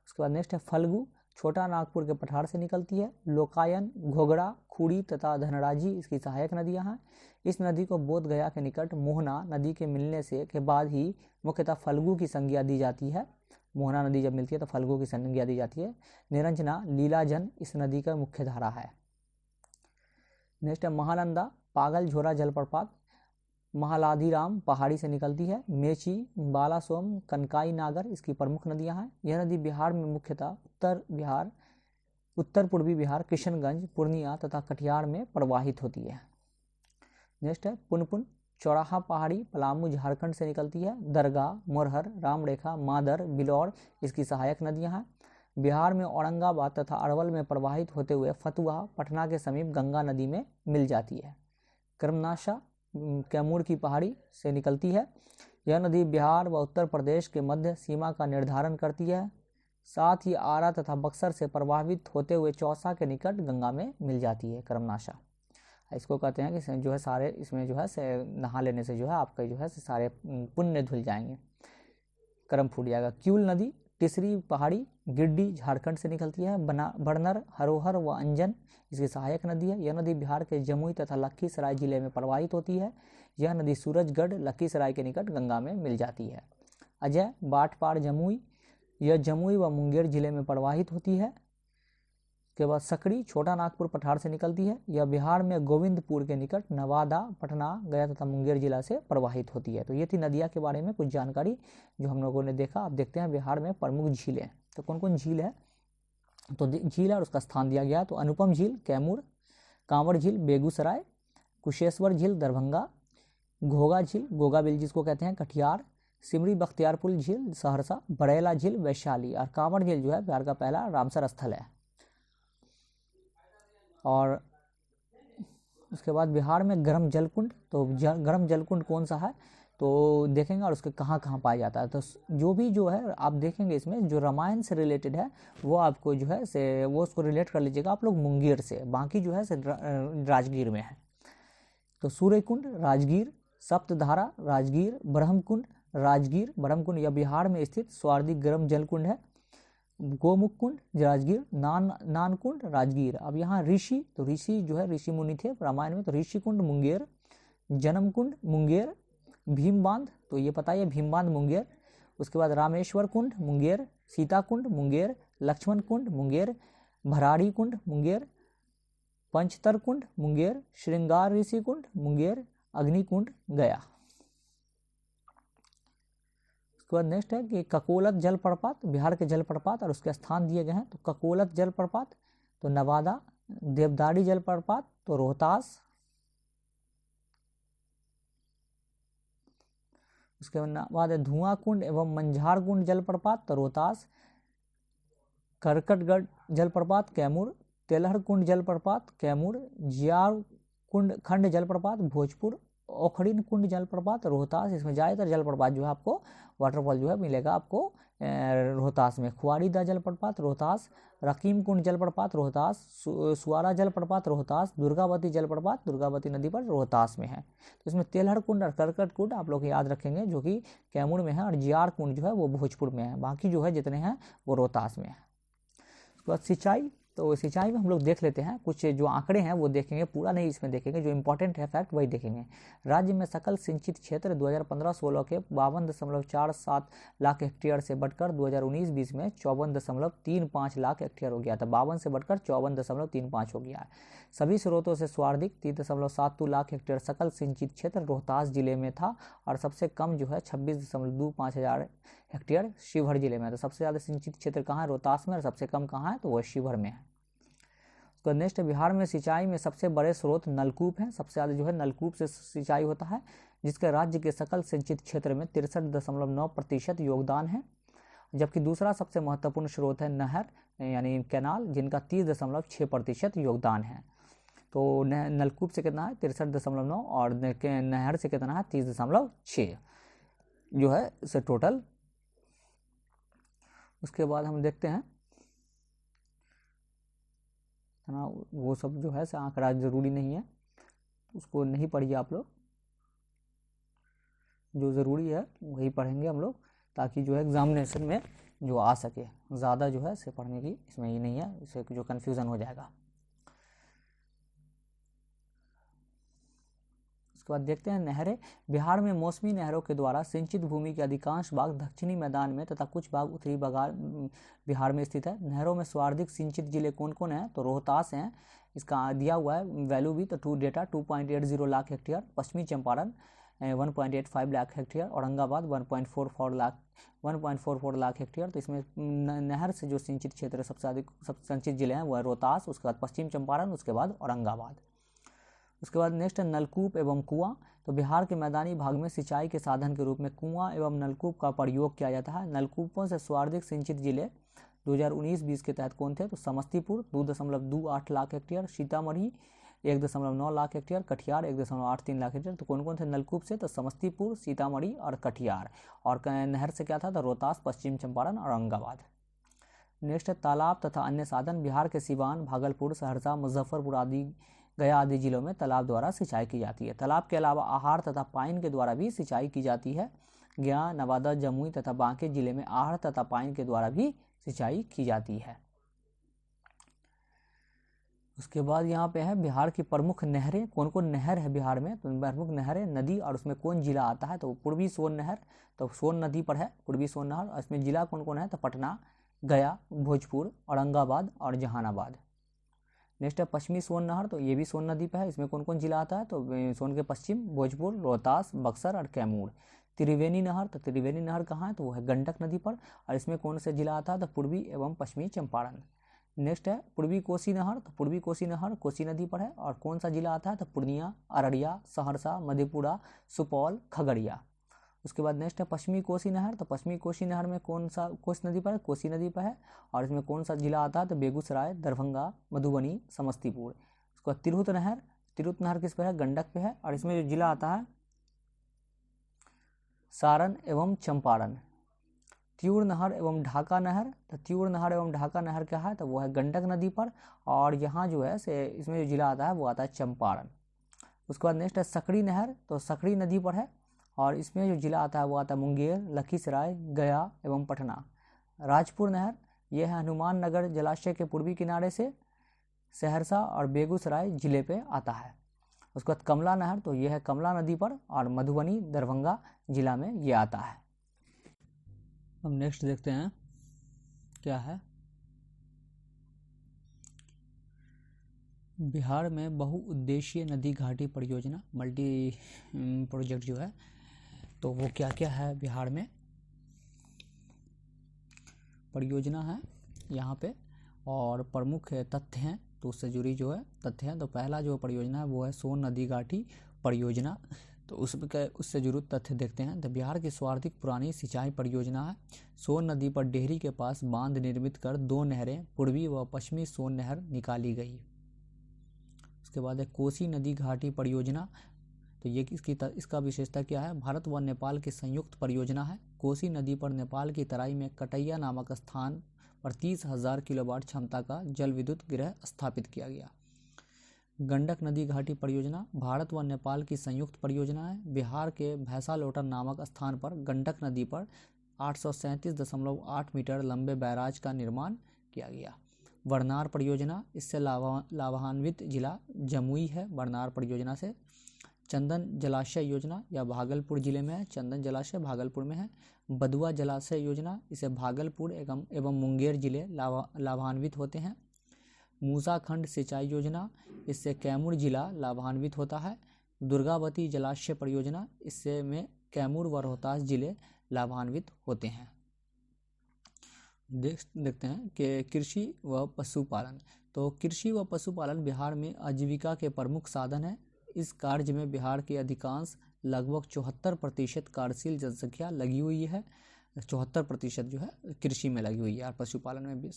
उसके बाद नेक्स्ट है फल्गु। छोटा नागपुर के पठार से निकलती है। लोकायन, घोगड़ा, खूड़ी तथा धनराजी इसकी सहायक नदियां हैं। इस नदी को बोध गया के निकट मोहना नदी के मिलने से के बाद ही मुख्यतः फल्गु की संज्ञा दी जाती है। मोहना नदी जब मिलती है तो फल्गु की संज्ञा दी जाती है। निरंजना, लीलाजन इस नदी का मुख्य धारा है। नेक्स्ट है महानंदा। पागल झोरा जलप्रपात महालाधीराम पहाड़ी से निकलती है। मेची, बालासोम, कनकाई नागर इसकी प्रमुख नदियां हैं। यह नदी बिहार में मुख्यतः उत्तर पूर्वी बिहार, किशनगंज, पूर्णिया तथा कटिहार में प्रवाहित होती है। नेक्स्ट है पुनपुन। चौराहा पहाड़ी पलामू झारखंड से निकलती है। दरगाह, मोरहर, रामरेखा, मादर, बिलौर इसकी सहायक नदियां हैं। बिहार में औरंगाबाद तथा अरवल में प्रवाहित होते हुए फतुहा, पटना के समीप गंगा नदी में मिल जाती है। कर्मनाशा कैमूर की पहाड़ी से निकलती है। यह नदी बिहार व उत्तर प्रदेश के मध्य सीमा का निर्धारण करती है। साथ ही आरा तथा बक्सर से प्रभावित होते हुए चौसा के निकट गंगा में मिल जाती है। कर्मनाशा इसको कहते हैं कि जो है सारे इसमें जो है से नहा लेने से जो है आपके जो है सारे पुण्य धुल जाएंगे, कर्म फूट जाएगा। क्यूल नदी टिसरी पहाड़ी गिड्डी झारखंड से निकलती है। बड़नर, हरोहर व अंजन इसकी सहायक नदी है। यह नदी बिहार के जमुई तथा लखीसराय जिले में प्रवाहित होती है। यह नदी सूरजगढ़, लखीसराय के निकट गंगा में मिल जाती है। अजय, बाटपार, जमुई यह जमुई व मुंगेर जिले में प्रवाहित होती है। के बाद सकड़ी छोटा नागपुर पठार से निकलती है। यह बिहार में गोविंदपुर के निकट नवादा, पटना, गया तथा मुंगेर जिला से प्रवाहित होती है। तो ये थी नदियाँ के बारे में कुछ जानकारी जो हम लोगों ने देखा। अब देखते हैं बिहार में प्रमुख झीलें। तो कौन कौन झील है? तो झील है और उसका स्थान दिया गया। तो अनुपम झील कैमूर, कांवड़ झील बेगूसराय, कुशेश्वर झील दरभंगा, घोगा झील गोगाबिल जिसको कहते हैं कटिहार, सिमरी बख्तियारपुर झील सहरसा, बरेला झील वैशाली और कांवड़ झील जो है बिहार का पहला रामसर स्थल है। और उसके बाद बिहार में गर्म जलकुंड। तो गर्म जलकुंड कौन सा है तो देखेंगे और उसके कहाँ कहाँ पाया जाता है। तो जो भी जो है आप देखेंगे इसमें जो रामायण से रिलेटेड है वो आपको जो है से वो उसको रिलेट कर लीजिएगा आप लोग मुंगेर से, बाकी जो है से राजगीर में है। तो सूर्यकुंड राजगीर, सप्तधारा राजगीर, ब्रह्मकुंड राजगीर, ब्रह्मकुंड यह बिहार में स्थित स्वार्दिक गर्म जलकुंड है। गोमुख कुंड राजगीर, नानकुंड राजगीर। अब यहाँ ऋषि, तो ऋषि जो है ऋषि मुनि थे रामायण में, तो ऋषि कुंड मुंगेर, जन्म कुंड मुंगेर, भीम बांध तो ये पता है भीम बांध मुंगेर। उसके बाद रामेश्वर कुंड मुंगेर, सीता कुंड मुंगेर, लक्ष्मण कुंड मुंगेर, भराड़ी कुंड मुंगेर, पंचतर कुंड मुंगेर, श्रृंगार ऋषि कुंड मुंगेर, अग्निकुंड गया। उसके बाद नेक्स्ट है कि ककोलत जलप्रपात, बिहार के जलप्रपात और उसके स्थान दिए गए हैं। तो ककोलत जलप्रपात तो नवादा, देवदारी जलप्रपात तो रोहतास, उसके बाद है धुआं कुंड एवं मंझार कुंड जलप्रपात तो रोहतास, करकटगढ़ जलप्रपात कैमूर, तेलहर कुंड जलप्रपात कैमूर, जियार कुंड खंड जलप्रपात भोजपुर, ओखड़िन कुंड जलप्रपात रोहतास। इसमें ज़्यादातर जलप्रपात जो है आपको वाटरफॉल जो है मिलेगा आपको रोहतास में। खुआरीदा जलप्रपात रोहतास, रकीम कुंड जलप्रपात रोहतास, सुआरा जलप्रपात रोहतास, दुर्गावती जलप्रपात दुर्गावती नदी पर रोहतास में है। तो इसमें तेलहर कुंड और करकट कुंड आप लोग याद रखेंगे जो कि कैमूर में है, और जियार कुंड जो है वो भोजपुर में है। बाकी जो है जितने हैं वो रोहतास में है। उसके बाद सिंचाई, तो सिंचाई में हम लोग देख लेते हैं कुछ जो आंकड़े हैं वो देखेंगे, पूरा नहीं इसमें देखेंगे, जो इंपॉर्टेंट है फैक्ट वही देखेंगे। राज्य में सकल सिंचित क्षेत्र 2015-16 के 52.47 लाख हेक्टेयर से बढ़कर 2019-20 में 54.35 लाख हेक्टेयर हो गया था। 52 से बढ़कर 54.35 हो गया है। सभी स्रोतों से सर्वाधिक 3.72 लाख हेक्टेयर सकल सिंचित क्षेत्र रोहतास जिले में था, और सबसे कम जो है 26.25 हजार हेक्टेयर शिवहर जिले में है। तो सबसे ज़्यादा सिंचित क्षेत्र कहाँ है? रोहतास में, और सबसे कम कहाँ है? तो वह शिवहर में है। तो नेक्स्ट, बिहार में सिंचाई में सबसे बड़े स्रोत नलकूप हैं। सबसे ज़्यादा जो है नलकूप से सिंचाई होता है, जिसके राज्य के सकल सिंचित क्षेत्र में 63.9% योगदान है। जबकि दूसरा सबसे महत्वपूर्ण स्रोत है नहर यानी कैनाल, जिनका 30.6% योगदान है। तो नलकूप से कितना है? 63.9, और नहर से कितना है? 30.6 जो है इसे टोटल। उसके बाद हम देखते हैं ना, वो सब जो है आंकड़ा ज़रूरी नहीं है, उसको नहीं पढ़िए आप लोग, जो ज़रूरी है वही पढ़ेंगे हम लोग, ताकि जो है एग्जामिनेशन में जो आ सके। ज़्यादा जो है इसे पढ़ने की इसमें ही नहीं है, इससे जो कन्फ्यूज़न हो जाएगा। उसके बाद देखते हैं नहरें। बिहार में मौसमी नहरों के द्वारा सिंचित भूमि के अधिकांश भाग दक्षिणी मैदान में तथा कुछ भाग उत्तरी बिहार में स्थित है। नहरों में सर्वाधिक सिंचित जिले कौन कौन है? तो रोहतास हैं, इसका दिया हुआ है वैल्यू भी, तो डेटा 2.80 लाख हेक्टेयर, पश्चिमी चंपारण 1.85 लाख हेक्टेयर, औरंगाबाद 1.44 लाख हेक्टेयर। तो इसमें नहर से जो सिंचित क्षेत्र सबसे अधिक सिंचित जिले हैं वह रोहतास, उसके बाद पश्चिम चंपारण, उसके बाद औरंगाबाद। उसके बाद नेक्स्ट है नलकूप एवं कुआं। तो बिहार के मैदानी भाग में सिंचाई के साधन के रूप में कुआं एवं नलकूप का प्रयोग किया जाता है। नलकूपों से सर्वाधिक सिंचित जिले 2019-20 के तहत कौन थे? तो Samastipur 2.28 lakh hectare, Sitamarhi 1.9 lakh hectare, Katihar 1.83 lakh hectare. तो कौन कौन थे नलकूप से? तो समस्तीपुर, सीतामढ़ी और कटिहार। और नहर से क्या था? तो रोहतास, पश्चिम चंपारण और औरंगाबाद। नेक्स्ट है तालाब तथा अन्य साधन। बिहार के सिवान, भागलपुर, सहरसा, मुजफ्फरपुर आदि, गया आदि जिलों में तालाब द्वारा सिंचाई की जाती है। तालाब के अलावा आहर तथा पाइन के द्वारा भी सिंचाई की जाती है। गया, नवादा, जमुई तथा बांके जिले में आहर तथा पाइन के द्वारा भी सिंचाई की जाती है। उसके बाद यहाँ पे है बिहार की प्रमुख नहरें। कौन कौन नहर है बिहार में? तो प्रमुख नहरें नदी, और उसमें कौन जिला आता है? तो पूर्वी सोन नहर, तो सोन नदी पर है पूर्वी सोन नहर। और इसमें जिला कौन कौन है? तो पटना, गया, भोजपुर, औरंगाबाद और जहानाबाद। नेक्स्ट है पश्चिमी सोन नहर, तो ये भी सोन नदी पर है। इसमें कौन कौन जिला आता है? तो सोन के पश्चिम भोजपुर, रोहतास, बक्सर और कैमूर। त्रिवेणी नहर, तो त्रिवेणी नहर कहाँ है? तो वो है गंडक नदी पर, और इसमें कौन सा जिला आता है? तो पूर्वी एवं पश्चिमी चंपारण। नेक्स्ट है पूर्वी कोसी नहर, तो पूर्वी कोसी नहर कोसी नदी पर है, और कौन सा जिला आता है? तो पूर्णिया, अररिया, सहरसा, मधेपुरा, सुपौल, खगड़िया। उसके बाद नेक्स्ट है पश्चिमी कोसी नहर, तो पश्चिमी कोसी नहर में कौन सा कोसी नदी पर है? कोसी नदी पर है, और इसमें कौन सा जिला आता है? तो बेगूसराय, दरभंगा, मधुबनी, समस्तीपुर। उसके बाद तिरहुत नहर, तिरहुत नहर किस पर है? गंडक पे है, और इसमें जो जिला आता है सारण एवं चंपारण। त्यूर नहर एवं ढाका नहर, तो त्यूर नहर एवं ढाका नहर क्या है? तो वो है गंडक नदी पर, और यहाँ जो है से इसमें जो जिला आता है वो आता है चंपारण। उसके बाद नेक्स्ट है सकड़ी नहर, तो सकड़ी नदी पर है, और इसमें जो जिला आता है वो आता है मुंगेर, लखीसराय, गया एवं पटना। राजपुर नहर, ये है हनुमान नगर जलाशय के पूर्वी किनारे से सहरसा और बेगूसराय जिले पे आता है। उसके बाद कमला नहर, तो ये है कमला नदी पर, और मधुबनी, दरभंगा जिला में ये आता है। अब नेक्स्ट देखते हैं क्या है। बिहार में बहुउद्देशीय नदी घाटी परियोजना मल्टी प्रोजेक्ट जो है, तो वो क्या क्या है बिहार में? परियोजना है यहाँ पे और प्रमुख तथ्य हैं, तो उससे जुड़ी जो है तथ्य हैं। तो पहला जो परियोजना है वो है सोन नदी घाटी परियोजना। तो उससे जुड़े तथ्य देखते हैं। तो बिहार की सर्वाधिक पुरानी सिंचाई परियोजना है। सोन नदी पर डेहरी के पास बांध निर्मित कर 2 नहरें पूर्वी व पश्चिमी सोन नहर निकाली गई। उसके बाद है कोसी नदी घाटी परियोजना। तो ये इसका विशेषता क्या है? भारत व नेपाल की संयुक्त परियोजना है। कोसी नदी पर नेपाल की तराई में कटैया नामक स्थान पर 30,000 किलोवाट क्षमता का जल विद्युत गृह स्थापित किया गया। गंडक नदी घाटी परियोजना भारत व नेपाल की संयुक्त परियोजना है। बिहार के भैंसालोटन नामक स्थान पर गंडक नदी पर 837.8 मीटर लंबे बैराज का निर्माण किया गया। बरनार परियोजना, इससे लाभान्वित जिला जमुई है। बरनार परियोजना से चंदन जलाशय योजना या भागलपुर जिले में है। चंदन जलाशय भागलपुर में है। बदुआ जलाशय योजना, इसे भागलपुर एवं मुंगेर जिले लाभान्वित होते हैं। मूसा खंड सिंचाई योजना, इससे कैमूर जिला लाभान्वित होता है। दुर्गावती जलाशय परियोजना, इससे में कैमूर व रोहतास जिले लाभान्वित होते हैं। देखते हैं कि कृषि व पशुपालन। तो कृषि व पशुपालन बिहार में आजीविका के प्रमुख साधन है। इस कार्य में बिहार की अधिकांश लगभग 74% कार्यशील जनसंख्या लगी हुई है। 74% जो है कृषि में लगी हुई है और पशुपालन में भी।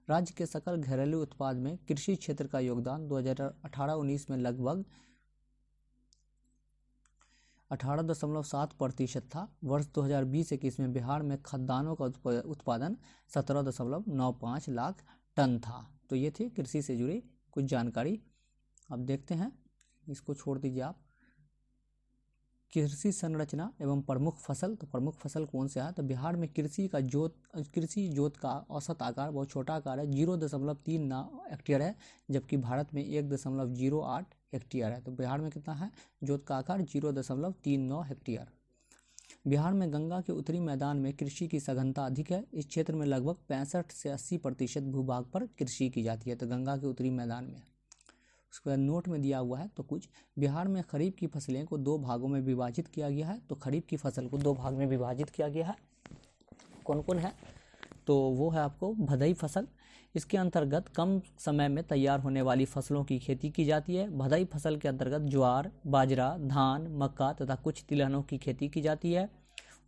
राज्य के सकल घरेलू उत्पाद में कृषि क्षेत्र का योगदान 2018-19 में लगभग 18.7% था। वर्ष 2020-21 में बिहार में खाद्यान्नों का उत्पादन 17.95 लाख टन था। तो ये थी कृषि से जुड़ी कुछ जानकारी। अब देखते हैं, इसको छोड़ दीजिए आप। कृषि संरचना एवं प्रमुख फसल। तो प्रमुख फसल कौन से है? तो बिहार में कृषि जोत का औसत आकार बहुत छोटा आकार है, 0.39 हेक्टेयर है, जबकि भारत में 1.08 हेक्टेयर है। तो बिहार में कितना है जोत का आकार? 0.39 हेक्टेयर। बिहार में गंगा के उत्तरी मैदान में कृषि की सघनता अधिक है। इस क्षेत्र में लगभग 65 से 80% भूभाग पर कृषि की जाती है। तो गंगा के उत्तरी मैदान में। उसके बाद नोट में दिया हुआ है तो कुछ। बिहार में खरीफ की फसलें को 2 भागों में विभाजित किया गया है। तो खरीफ की फसल को 2 भाग में विभाजित किया गया है। कौन कौन है? तो वो है आपको भदई फसल। इसके अंतर्गत कम समय में तैयार होने वाली फसलों की खेती की जाती है। भदई फसल के अंतर्गत ज्वार, बाजरा, धान, मक्का तथा कुछ तिलहनों की खेती की जाती है।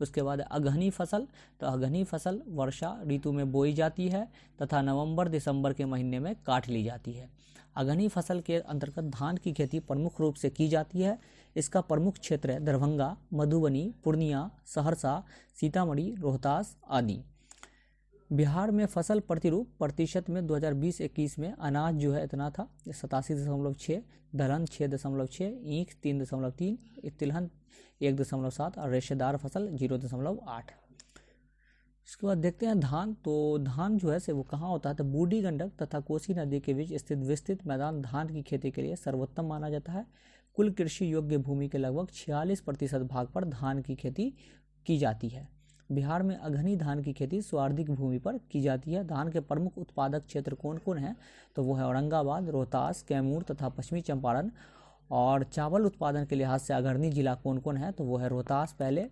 उसके बाद अगहनी फसल। तो अगहनी फसल वर्षा ऋतु में बोई जाती है तथा नवंबर-दिसंबर के महीने में काट ली जाती है। अगहनी फसल के अंतर्गत धान की खेती प्रमुख रूप से की जाती है। इसका प्रमुख क्षेत्र है दरभंगा, मधुबनी, पूर्णिया, सहरसा, सीतामढ़ी, रोहतास आदि। बिहार में फसल प्रतिशत में 2020-21 में अनाज जो है इतना था 87.6, दलहन 6.6, ईख 3.3, तिलहन 1.7 और रेशेदार फसल 0.8। इसके बाद देखते हैं धान। तो धान जो है से वो कहाँ होता है? तो बूढ़ी गंडक तथा कोसी नदी के बीच स्थित विस्तृत मैदान धान की खेती के लिए सर्वोत्तम माना जाता है। कुल कृषि योग्य भूमि के लगभग 46% भाग पर धान की खेती की जाती है। बिहार में अगहनी धान की खेती सर्वाधिक भूमि पर की जाती है। धान के प्रमुख उत्पादक क्षेत्र कौन कौन है? तो वो है औरंगाबाद, रोहतास, कैमूर तथा पश्चिमी चंपारण। और चावल उत्पादन के लिहाज से अग्रणी जिला कौन कौन है? तो वो है रोहतास पहले,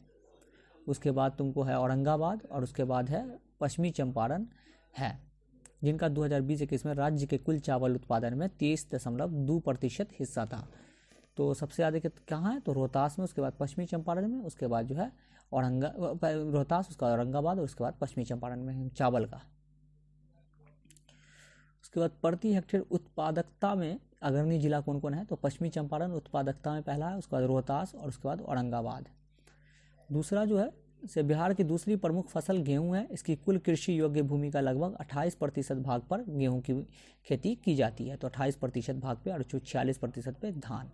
उसके बाद तुमको है औरंगाबाद और उसके बाद है पश्चिमी चंपारण है, जिनका 2020-21 में राज्य के कुल चावल उत्पादन में 30.2% हिस्सा था। तो सबसे ज़्यादा कहाँ है? तो रोहतास में, उसके बाद पश्चिमी चंपारण में, उसके बाद जो है रोहतास, उसका औरंगाबाद और उसके बाद पश्चिमी चंपारण में चावल का। उसके बाद प्रति हेक्टेयर उत्पादकता में अग्रणी जिला कौन कौन है? तो पश्चिमी चंपारण उत्पादकता में पहला है, उसके बाद रोहतास और उसके बाद औरंगाबाद। दूसरा जो है से बिहार की दूसरी प्रमुख फसल गेहूं है। इसकी कुल कृषि योग्य भूमि का लगभग 28% भाग पर गेहूं की खेती की जाती है। तो 28% भाग पे और 46% पे धान।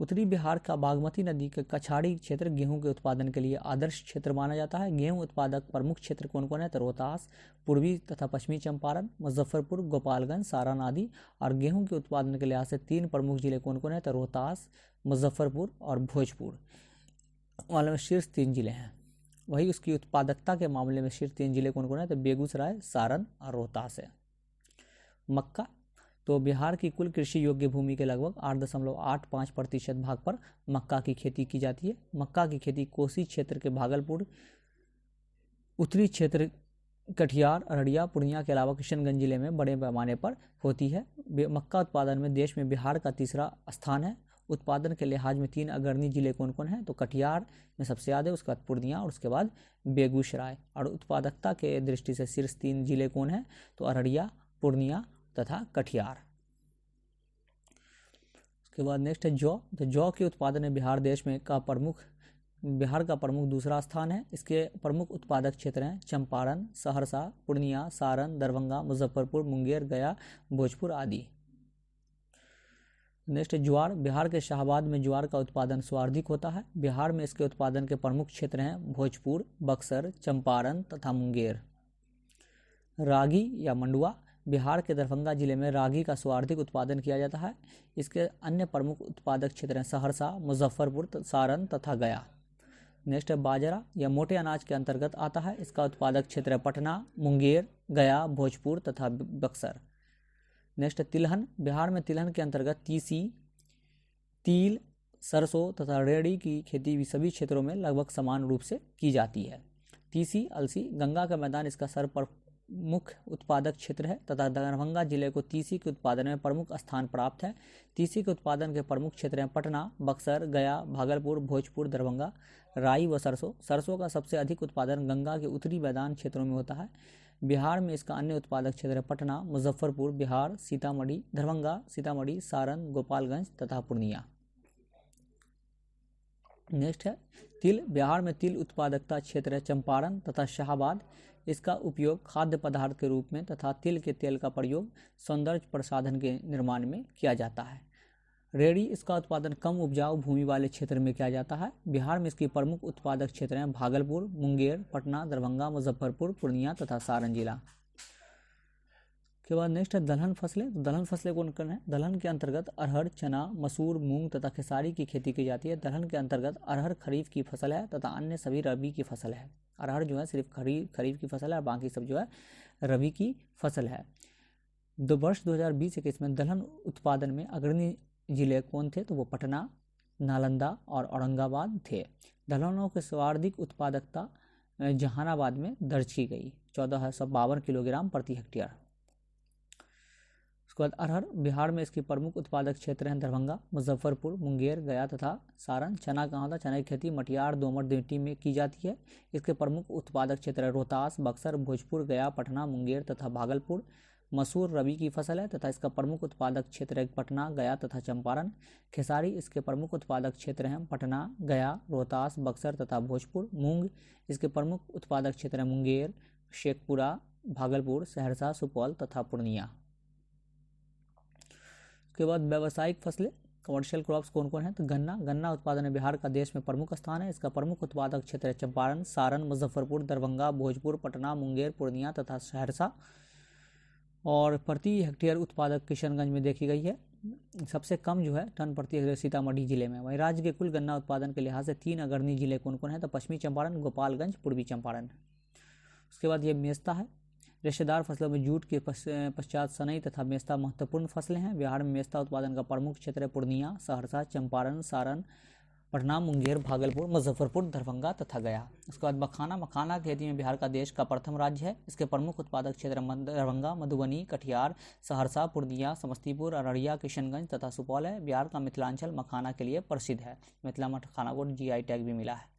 उत्तरी बिहार का बागमती नदी के कछाड़ी क्षेत्र गेहूं के उत्पादन के लिए आदर्श क्षेत्र माना जाता है। गेहूं उत्पादक प्रमुख क्षेत्र कौन कौन है? तो रोहतास, पूर्वी तथा पश्चिमी चंपारण, मुजफ्फरपुर, गोपालगंज, सारण आदि। और गेहूं के उत्पादन के लिहाज से 3 प्रमुख जिले कौन कौन है? तो रोहतास, मुजफ्फरपुर और भोजपुर वाले में शीर्ष 3 जिले हैं। वही उसकी उत्पादकता के मामले में शीर्ष 3 जिले कौन कौन है? तो बेगूसराय, सारण और रोहतास है। मक्का। तो बिहार की कुल कृषि योग्य भूमि के लगभग 8.85% भाग पर मक्का की खेती की जाती है। मक्का की खेती कोसी क्षेत्र के भागलपुर, उत्तरी क्षेत्र कटिहार, अररिया, पूर्णिया के अलावा किशनगंज जिले में बड़े पैमाने पर होती है। मक्का उत्पादन में देश में बिहार का तीसरा स्थान है। उत्पादन के लिहाज में 3 अग्रणी जिले कौन कौन हैं? तो कटिहार में सबसे ज़्यादा है, उसके बाद पूर्णिया और उसके बाद बेगूसराय। और उत्पादकता के दृष्टि से शीर्ष 3 जिले कौन हैं? तो अररिया, पूर्णिया तथा कटिहार। उसके बाद नेक्स्ट है जौ। तो जौ के उत्पादन में बिहार का प्रमुख दूसरा स्थान है। इसके प्रमुख उत्पादक क्षेत्र हैं चंपारण, सहरसा, पूर्णिया, सारण, दरभंगा, मुजफ्फरपुर, मुंगेर, गया, भोजपुर आदि। नेक्स्ट ज्वार। बिहार के शाहाबाद में ज्वार का उत्पादन सर्वाधिक होता है। बिहार में इसके उत्पादन के प्रमुख क्षेत्र हैं भोजपुर, बक्सर, चंपारण तथा मुंगेर। रागी या मंडुआ। बिहार के दरभंगा जिले में रागी का सर्वाधिक उत्पादन किया जाता है। इसके अन्य प्रमुख उत्पादक क्षेत्र हैं सहरसा, मुजफ्फरपुर, सारण तथा गया। नेक्स्ट है बाजरा या मोटे अनाज के अंतर्गत आता है। इसका उत्पादक क्षेत्र है पटना, मुंगेर, गया, भोजपुर तथा बक्सर। नेक्स्ट है तिलहन। बिहार में तिलहन के अंतर्गत तीसी, तिल, सरसों तथा रेड़ी की खेती भी सभी क्षेत्रों में लगभग समान रूप से की जाती है। तीसी, अलसी, गंगा का मैदान इसका सर्वप्रमुख उत्पादक क्षेत्र है तथा दरभंगा जिले को तीसी के उत्पादन में प्रमुख स्थान प्राप्त है। तीसी के उत्पादन के प्रमुख क्षेत्र हैं पटना, बक्सर, गया, भागलपुर, भोजपुर, दरभंगा। राई व सरसों। सरसों का सबसे अधिक उत्पादन गंगा के उत्तरी मैदान क्षेत्रों में होता है। बिहार में इसका अन्य उत्पादक क्षेत्र है पटना, मुजफ्फरपुर, बिहार, सीतामढ़ी, दरभंगा, सीतामढ़ी, सारण, गोपालगंज तथा पूर्णिया। नेक्स्ट है तिल। बिहार में तिल उत्पादकता क्षेत्र है चंपारण तथा शाहाबाद। इसका उपयोग खाद्य पदार्थ के रूप में तथा तिल के तेल का प्रयोग सौंदर्य प्रसाधन के निर्माण में किया जाता है। रेड़ी। इसका उत्पादन कम उपजाऊ भूमि वाले क्षेत्र में किया जाता है। बिहार में इसकी प्रमुख उत्पादक क्षेत्र हैं भागलपुर, मुंगेर, पटना, दरभंगा, मुजफ्फरपुर, पूर्णिया तथा सारण जिला। के बाद नेक्स्ट है दलहन फसलें। तो दलहन फसलें कौन कौन है? दलहन के अंतर्गत अरहर, चना, मसूर, मूंग तथा खेसारी की खेती की जाती है। दलहन के अंतर्गत अरहर खरीफ की फसल है तथा अन्य सभी रबी की फसल है। अरहर जो है सिर्फ खरीफ की फसल है और बाकी सब जो है रबी की फसल है। वर्ष 2020-21 में दलहन उत्पादन में अग्रणी जिले कौन थे? तो वो पटना, नालंदा और औरंगाबाद थे। दलहनों के सर्वाधिक उत्पादकता जहानाबाद में दर्ज की गई, 1452 किलोग्राम प्रति हेक्टेयर। उसके बाद अरहर। बिहार में इसके प्रमुख उत्पादक क्षेत्र हैं दरभंगा, मुजफ्फरपुर, मुंगेर, गया तथा सारण। चना कहाँ होता है? चना की खेती मटियार दोमट मिट्टी में की जाती है। इसके प्रमुख उत्पादक क्षेत्र है रोहतास, बक्सर, भोजपुर, गया, पटना, मुंगेर तथा भागलपुर। मसूर रबी की फसल है तथा इसका प्रमुख उत्पादक क्षेत्र है पटना, गया तथा चंपारण। खेसारी इसके प्रमुख उत्पादक क्षेत्र हैं पटना, गया, रोहतास, बक्सर तथा भोजपुर। मूंग इसके प्रमुख उत्पादक क्षेत्र हैं मुंगेर, शेखपुरा, भागलपुर, सहरसा, सुपौल तथा पूर्णिया। उसके बाद व्यावसायिक फसलें, कमर्शियल क्रॉप्स कौन कौन है? तो गन्ना उत्पादन में बिहार का देश में प्रमुख स्थान है। इसका प्रमुख उत्पादक क्षेत्र है चंपारण, सारण, मुजफ्फरपुर, दरभंगा, भोजपुर, पटना, मुंगेर, पूर्णिया तथा सहरसा। और प्रति हेक्टेयर उत्पादक किशनगंज में देखी गई है। सबसे कम जो है टन प्रति हेक्टेयर सीतामढ़ी जिले में। वहीं राज्य के कुल गन्ना उत्पादन के लिहाज से 3 अग्रणी जिले कौन कौन है? तो पश्चिमी चंपारण, गोपालगंज, पूर्वी चंपारण। उसके बाद ये मेस्ता है। रेशेदार फसलों में जूट के पश्चात सनई तथा मेस्ता महत्वपूर्ण फसलें हैं। बिहार में मेस्ता उत्पादन का प्रमुख क्षेत्र है पूर्णिया, सहरसा, चंपारण, सारण, पटना, मुंगेर, भागलपुर, मुजफ्फरपुर, दरभंगा तथा गया। उसके बाद मखाना खेती में बिहार का देश का प्रथम राज्य है। इसके प्रमुख उत्पादक क्षेत्र दरभंगा, मधुबनी, कटिहार, सहरसा, पूर्णिया, समस्तीपुर, अररिया, किशनगंज तथा सुपौल है। बिहार का मिथिलांचल मखाना के लिए प्रसिद्ध है। मिथिला मखाना को GI टैग भी मिला है।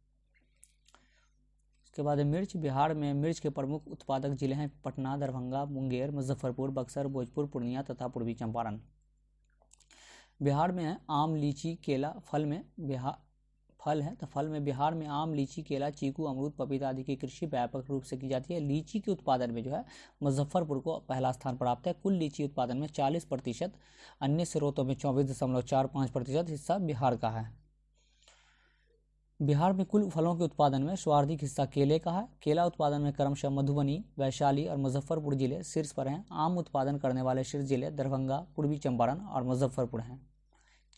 उसके बाद मिर्च। बिहार में मिर्च के प्रमुख उत्पादक जिले हैं पटना, दरभंगा, मुंगेर, मुजफ्फरपुर, बक्सर, भोजपुर, पूर्णिया तथा पूर्वी चंपारण। बिहार में है आम, लीची, केला। फल है तो फल में बिहार में आम, लीची, केला, चीकू, अमरूद, पपीता आदि की कृषि व्यापक रूप से की जाती है। लीची के उत्पादन में जो है मुजफ्फरपुर को पहला स्थान प्राप्त है। कुल लीची उत्पादन में 40%, अन्य स्रोतों में 24.45% हिस्सा बिहार का है। बिहार में कुल फलों के उत्पादन में सर्वाधिक हिस्सा केले का है। केला उत्पादन में क्रमशः मधुबनी, वैशाली और मुजफ्फरपुर जिले शीर्ष पर हैं। आम उत्पादन करने वाले शीर्ष जिले दरभंगा, पूर्वी चंपारण और मुजफ्फरपुर हैं।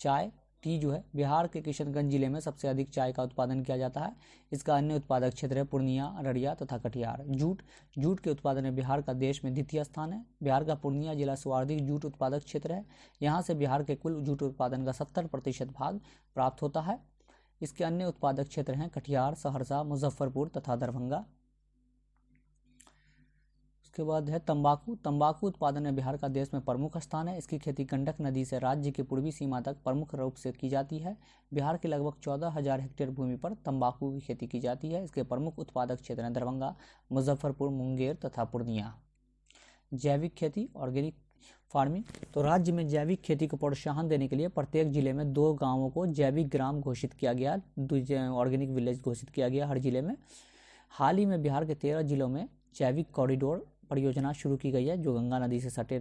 चाय, टी जो है बिहार के किशनगंज जिले में सबसे अधिक चाय का उत्पादन किया जाता है। इसका अन्य उत्पादक क्षेत्र है पूर्णिया, अररिया तथा कटिहार। जूट के उत्पादन में बिहार का देश में द्वितीय स्थान है। बिहार का पूर्णिया जिला सर्वाधिक जूट उत्पादक क्षेत्र है। यहाँ से बिहार के कुल जूट उत्पादन का 70% भाग प्राप्त होता है। इसके अन्य उत्पादक क्षेत्र हैं कटिहार, सहरसा, मुजफ्फरपुर तथा दरभंगा। उसके बाद है तंबाकू। तंबाकू उत्पादन में बिहार का देश में प्रमुख स्थान है। इसकी खेती गंडक नदी से राज्य की पूर्वी सीमा तक प्रमुख रूप से की जाती है। बिहार के लगभग 14,000 हेक्टेयर भूमि पर तंबाकू की खेती की जाती है। इसके प्रमुख उत्पादक क्षेत्र हैं दरभंगा, मुजफ्फरपुर, मुंगेर तथा पूर्णिया। जैविक खेती, ऑर्गेनिक फार्मिंग। तो राज्य में जैविक खेती को प्रोत्साहन देने के लिए प्रत्येक जिले में 2 गांवों को जैविक ग्राम घोषित किया गया, ऑर्गेनिक विलेज घोषित किया गया हर जिले में। हाल ही में बिहार के 13 जिलों में जैविक कॉरिडोर परियोजना शुरू की गई है, जो गंगा नदी से सटे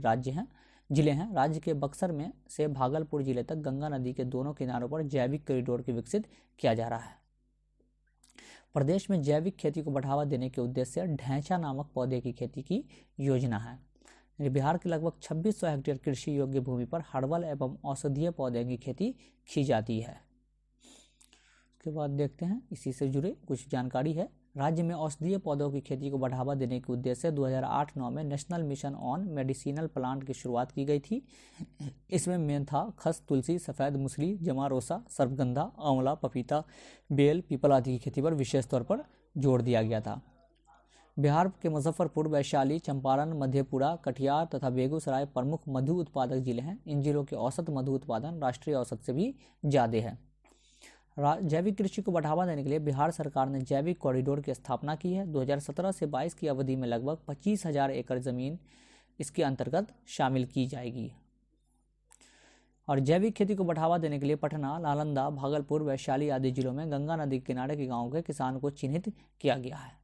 जिले हैं। राज्य के बक्सर में से भागलपुर जिले तक गंगा नदी के दोनों किनारों पर जैविक कॉरिडोर को विकसित किया जा रहा है। प्रदेश में जैविक खेती को बढ़ावा देने के उद्देश्य से ढैंचा नामक पौधे की खेती की योजना है। बिहार के लगभग 2600 हेक्टेयर कृषि योग्य भूमि पर हर्बल एवं औषधीय पौधे की खेती की जाती है। उसके बाद देखते हैं इसी से जुड़े कुछ जानकारी है। राज्य में औषधीय पौधों की खेती को बढ़ावा देने के उद्देश्य से 2008-09 में national mission on medicinal plant की शुरुआत की गई थी। इसमें मेंथा, खस, तुलसी, सफ़ेद मूसली, जमारोसा, सर्पगंधा, आंवला, पपीता, बेल, पीपल आदि की खेती पर विशेष तौर पर जोर दिया गया था। बिहार के मुजफ्फरपुर, वैशाली, चंपारण, मधेपुरा, कटिहार तथा बेगूसराय प्रमुख मधु उत्पादक जिले हैं। इन जिलों के औसत मधु उत्पादन राष्ट्रीय औसत से भी ज़्यादा है। जैविक कृषि को बढ़ावा देने के लिए बिहार सरकार ने जैविक कॉरिडोर की स्थापना की है। 2017 से 22 की अवधि में लगभग 25,000 एकड़ जमीन इसके अंतर्गत शामिल की जाएगी। और जैविक खेती को बढ़ावा देने के लिए पटना, नालंदा, भागलपुर, वैशाली आदि जिलों में गंगा नदी के किनारे के गाँवों के किसानों को चिन्हित किया गया है।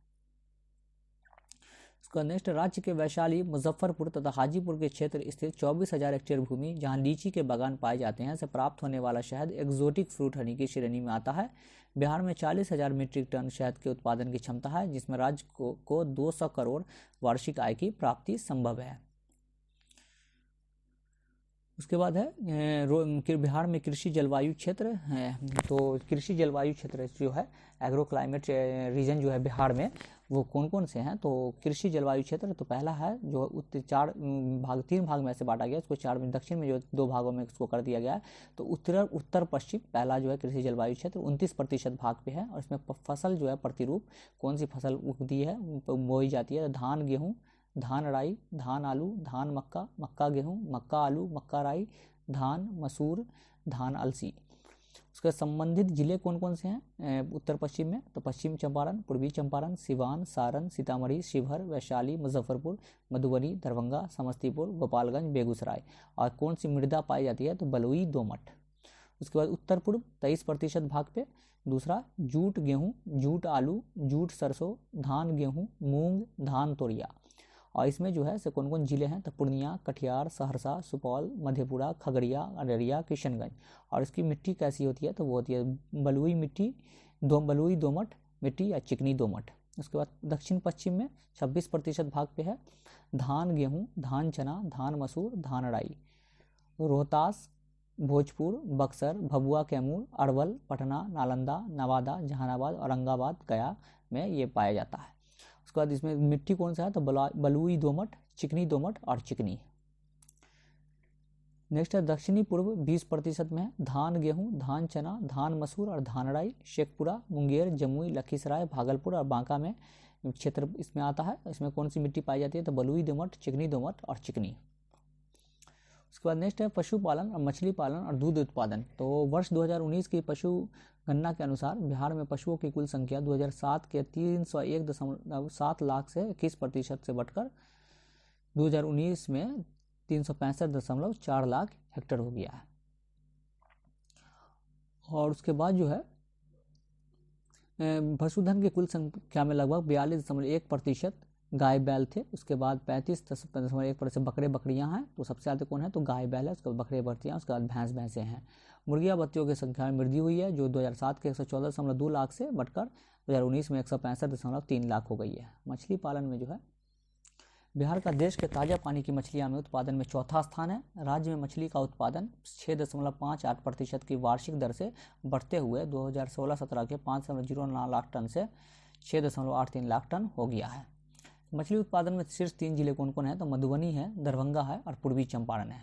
नेक्स्ट, राज्य के वैशाली, मुजफ्फरपुर तथा हाजीपुर के क्षेत्र स्थित 24,000 हेक्टेयर भूमि जहां लीची के बागान पाए जाते हैं से प्राप्त होने वाला शहद एक्जोटिक फ्रूट हनी की श्रेणी में आता है। बिहार में 40,000 मीट्रिक टन शहद के उत्पादन की क्षमता है, जिसमें राज्य को 200 करोड़ वार्षिक आय की प्राप्ति संभव है। उसके बाद है बिहार में कृषि जलवायु क्षेत्र है। तो कृषि जलवायु क्षेत्र जो है एग्रो क्लाइमेट रीजन जो है बिहार में वो कौन कौन से हैं। तो कृषि जलवायु क्षेत्र तो पहला है जो तीन भाग में से बांटा गया, इसको 4 में, दक्षिण में जो 2 भागों में इसको कर दिया गया है। तो उत्तर पश्चिम पहला जो है कृषि जलवायु क्षेत्र 29% भाग पे है। और इसमें फसल जो है प्रतिरूप कौन सी फसल उगती है बोई जाती है, धान, गेहूँ, धान राई, धान आलू, धान मक्का, मक्का गेहूँ, मक्का आलू, मक्का राई, धान मसूर, धान अलसी। उसके संबंधित जिले कौन कौन से हैं उत्तर पश्चिम में, तो पश्चिम चंपारण, पूर्वी चंपारण, सिवान, सारण, सीतामढ़ी, शिवहर, वैशाली, मुजफ्फरपुर, मधुबनी, दरभंगा, समस्तीपुर, गोपालगंज, बेगूसराय। और कौन सी मृदा पाई जाती है, तो बलुई दोमट। उसके बाद उत्तर पूर्व 23% भाग पे। दूसरा जूट गेहूँ, जूट आलू, जूट सरसों, धान गेहूँ, मूंग, धान तोरिया। और इसमें जो है से कौन कौन जिले हैं, तो पूर्णिया, कटिहार, सहरसा, सुपौल, मधेपुरा, खगड़िया, अररिया, किशनगंज। और इसकी मिट्टी कैसी होती है, तो वो होती है बलुई मिट्टी, बलुई दोमट मिट्टी या चिकनी दोमट। उसके बाद दक्षिण पश्चिम में 26% भाग पे है धान गेहूँ, धान चना, धान मसूर, धान राई। रोहतास, भोजपुर, बक्सर, भभुआ, कैमूर, अरवल, पटना, नालंदा, नवादा, जहानाबाद, औरंगाबाद, गया में ये पाया जाता है। उसके बाद इसमें मिट्टी कौन सा है, तो बलुई दोमट, चिकनी दोमट और चिकनी। नेक्स्ट है दक्षिणी पूर्व 20% में धान गेहूँ, धान चना, धान मसूर और धान राई। शेखपुरा, मुंगेर, जमुई, लखीसराय, भागलपुर और बांका में क्षेत्र इसमें आता है। इसमें कौन सी मिट्टी पाई जाती है, तो बलुई दोमट, चिकनी दोमट और चिकनी। उसके बाद नेक्स्ट है पशुपालन और मछली पालन और दूध उत्पादन। तो वर्ष 2019 की पशु गणना के अनुसार बिहार में पशुओं की कुल संख्या 2007 के 301.7 लाख से 21% से बढ़कर 2019 में 365.4 लाख हेक्टेयर हो गया है। और उसके बाद जो है पशुधन की कुल संख्या में लगभग 42.1% गाय बैल थे। उसके बाद 35.1% बकरे बकरियां हैं। तो सबसे ज़्यादा कौन है, तो गाय बैल है, उसके बाद बकरे बकरियां, उसके बाद भैंस भैंसे हैं। मुर्गियां बत्तियों की संख्या में वृद्धि हुई है, जो 2007 के 114.2 लाख से बढ़कर 2019 में 165.3 लाख हो गई है। मछली पालन में जो है बिहार का देश के ताज़ा पानी की मछलियां में उत्पादन में चौथा स्थान है। राज्य में मछली का उत्पादन 6.58% की वार्षिक दर से बढ़ते हुए 2016-17 के 5.09 लाख टन से 6.83 लाख टन हो गया है। मछली उत्पादन में शीर्ष 3 जिले कौन कौन है, तो मधुबनी है, दरभंगा है और पूर्वी चंपारण है।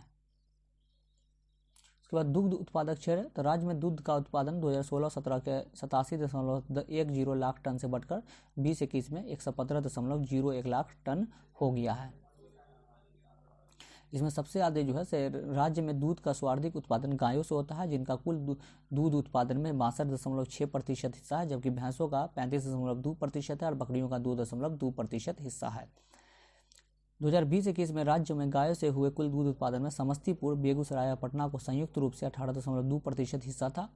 उसके बाद दुग्ध उत्पादक क्षेत्र, तो राज्य में दूध का उत्पादन 2016-17 के 87.10 लाख टन से बढ़कर 2021 में 115.01 लाख टन हो गया है। इसमें सबसे ज़्यादा जो है राज्य में दूध का सर्वाधिक उत्पादन गायों से होता है, जिनका कुल दूध उत्पादन में 62.6% हिस्सा है, जबकि भैंसों का 35.2% है और बकरियों का 2.2% हिस्सा है। 2020-21 में राज्य में गायों से हुए कुल दूध उत्पादन में समस्तीपुर, बेगूसराय और पटना को संयुक्त रूप से 18.2% हिस्सा था।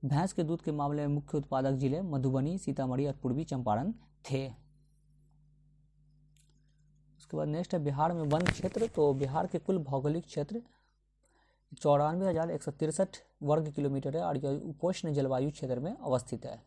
भैंस के दूध के मामले में मुख्य उत्पादक जिले मधुबनी, सीतामढ़ी और पूर्वी चंपारण थे। उसके बाद नेक्स्ट है बिहार में वन क्षेत्र। तो बिहार के कुल भौगोलिक क्षेत्र 94,163 वर्ग किलोमीटर है और यह उपोष्ण जलवायु क्षेत्र में अवस्थित है।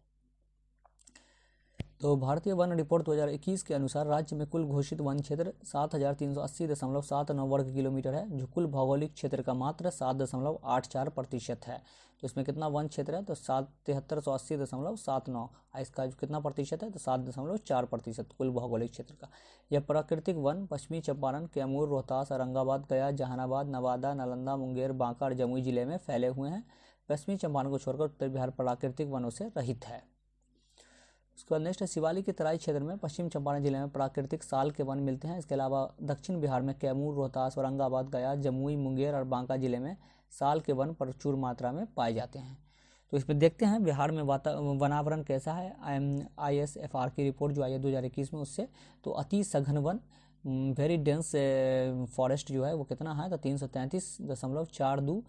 तो भारतीय वन रिपोर्ट 2021 के अनुसार राज्य में कुल घोषित वन क्षेत्र 7,380.79 वर्ग किलोमीटर है, जो कुल भौगोलिक क्षेत्र का मात्र 7.84% है। तो इसमें कितना वन क्षेत्र है, तो 7380.79, इसका जो कितना प्रतिशत है, तो 7.4% कुल भौगोलिक क्षेत्र का। यह प्राकृतिक वन पश्चिमी चंपारण, कैमूर, रोहतास, औरंगाबाद, गया, जहानाबाद, नवादा, नालंदा, मुंगेर, बांका और जमुई जिले में फैले हुए हैं। पश्चिमी चंपारण को छोड़कर उत्तर बिहार प्राकृतिक वनों से रहित है। उसके बाद नेक्स्ट है शिवालिक के तराई क्षेत्र में पश्चिम चंपारण जिले में प्राकृतिक साल के वन मिलते हैं। इसके अलावा दक्षिण बिहार में कैमूर, रोहतास, औरंगाबाद, गया, जमुई, मुंगेर और बांका जिले में साल के वन प्रचुर मात्रा में पाए जाते हैं। तो इसमें देखते हैं बिहार में वनावरण कैसा है। ISFR की रिपोर्ट जो आई है 2021 में उससे, तो अति सघन वन वेरी डेंस फॉरेस्ट जो है वो कितना है, तो 333.42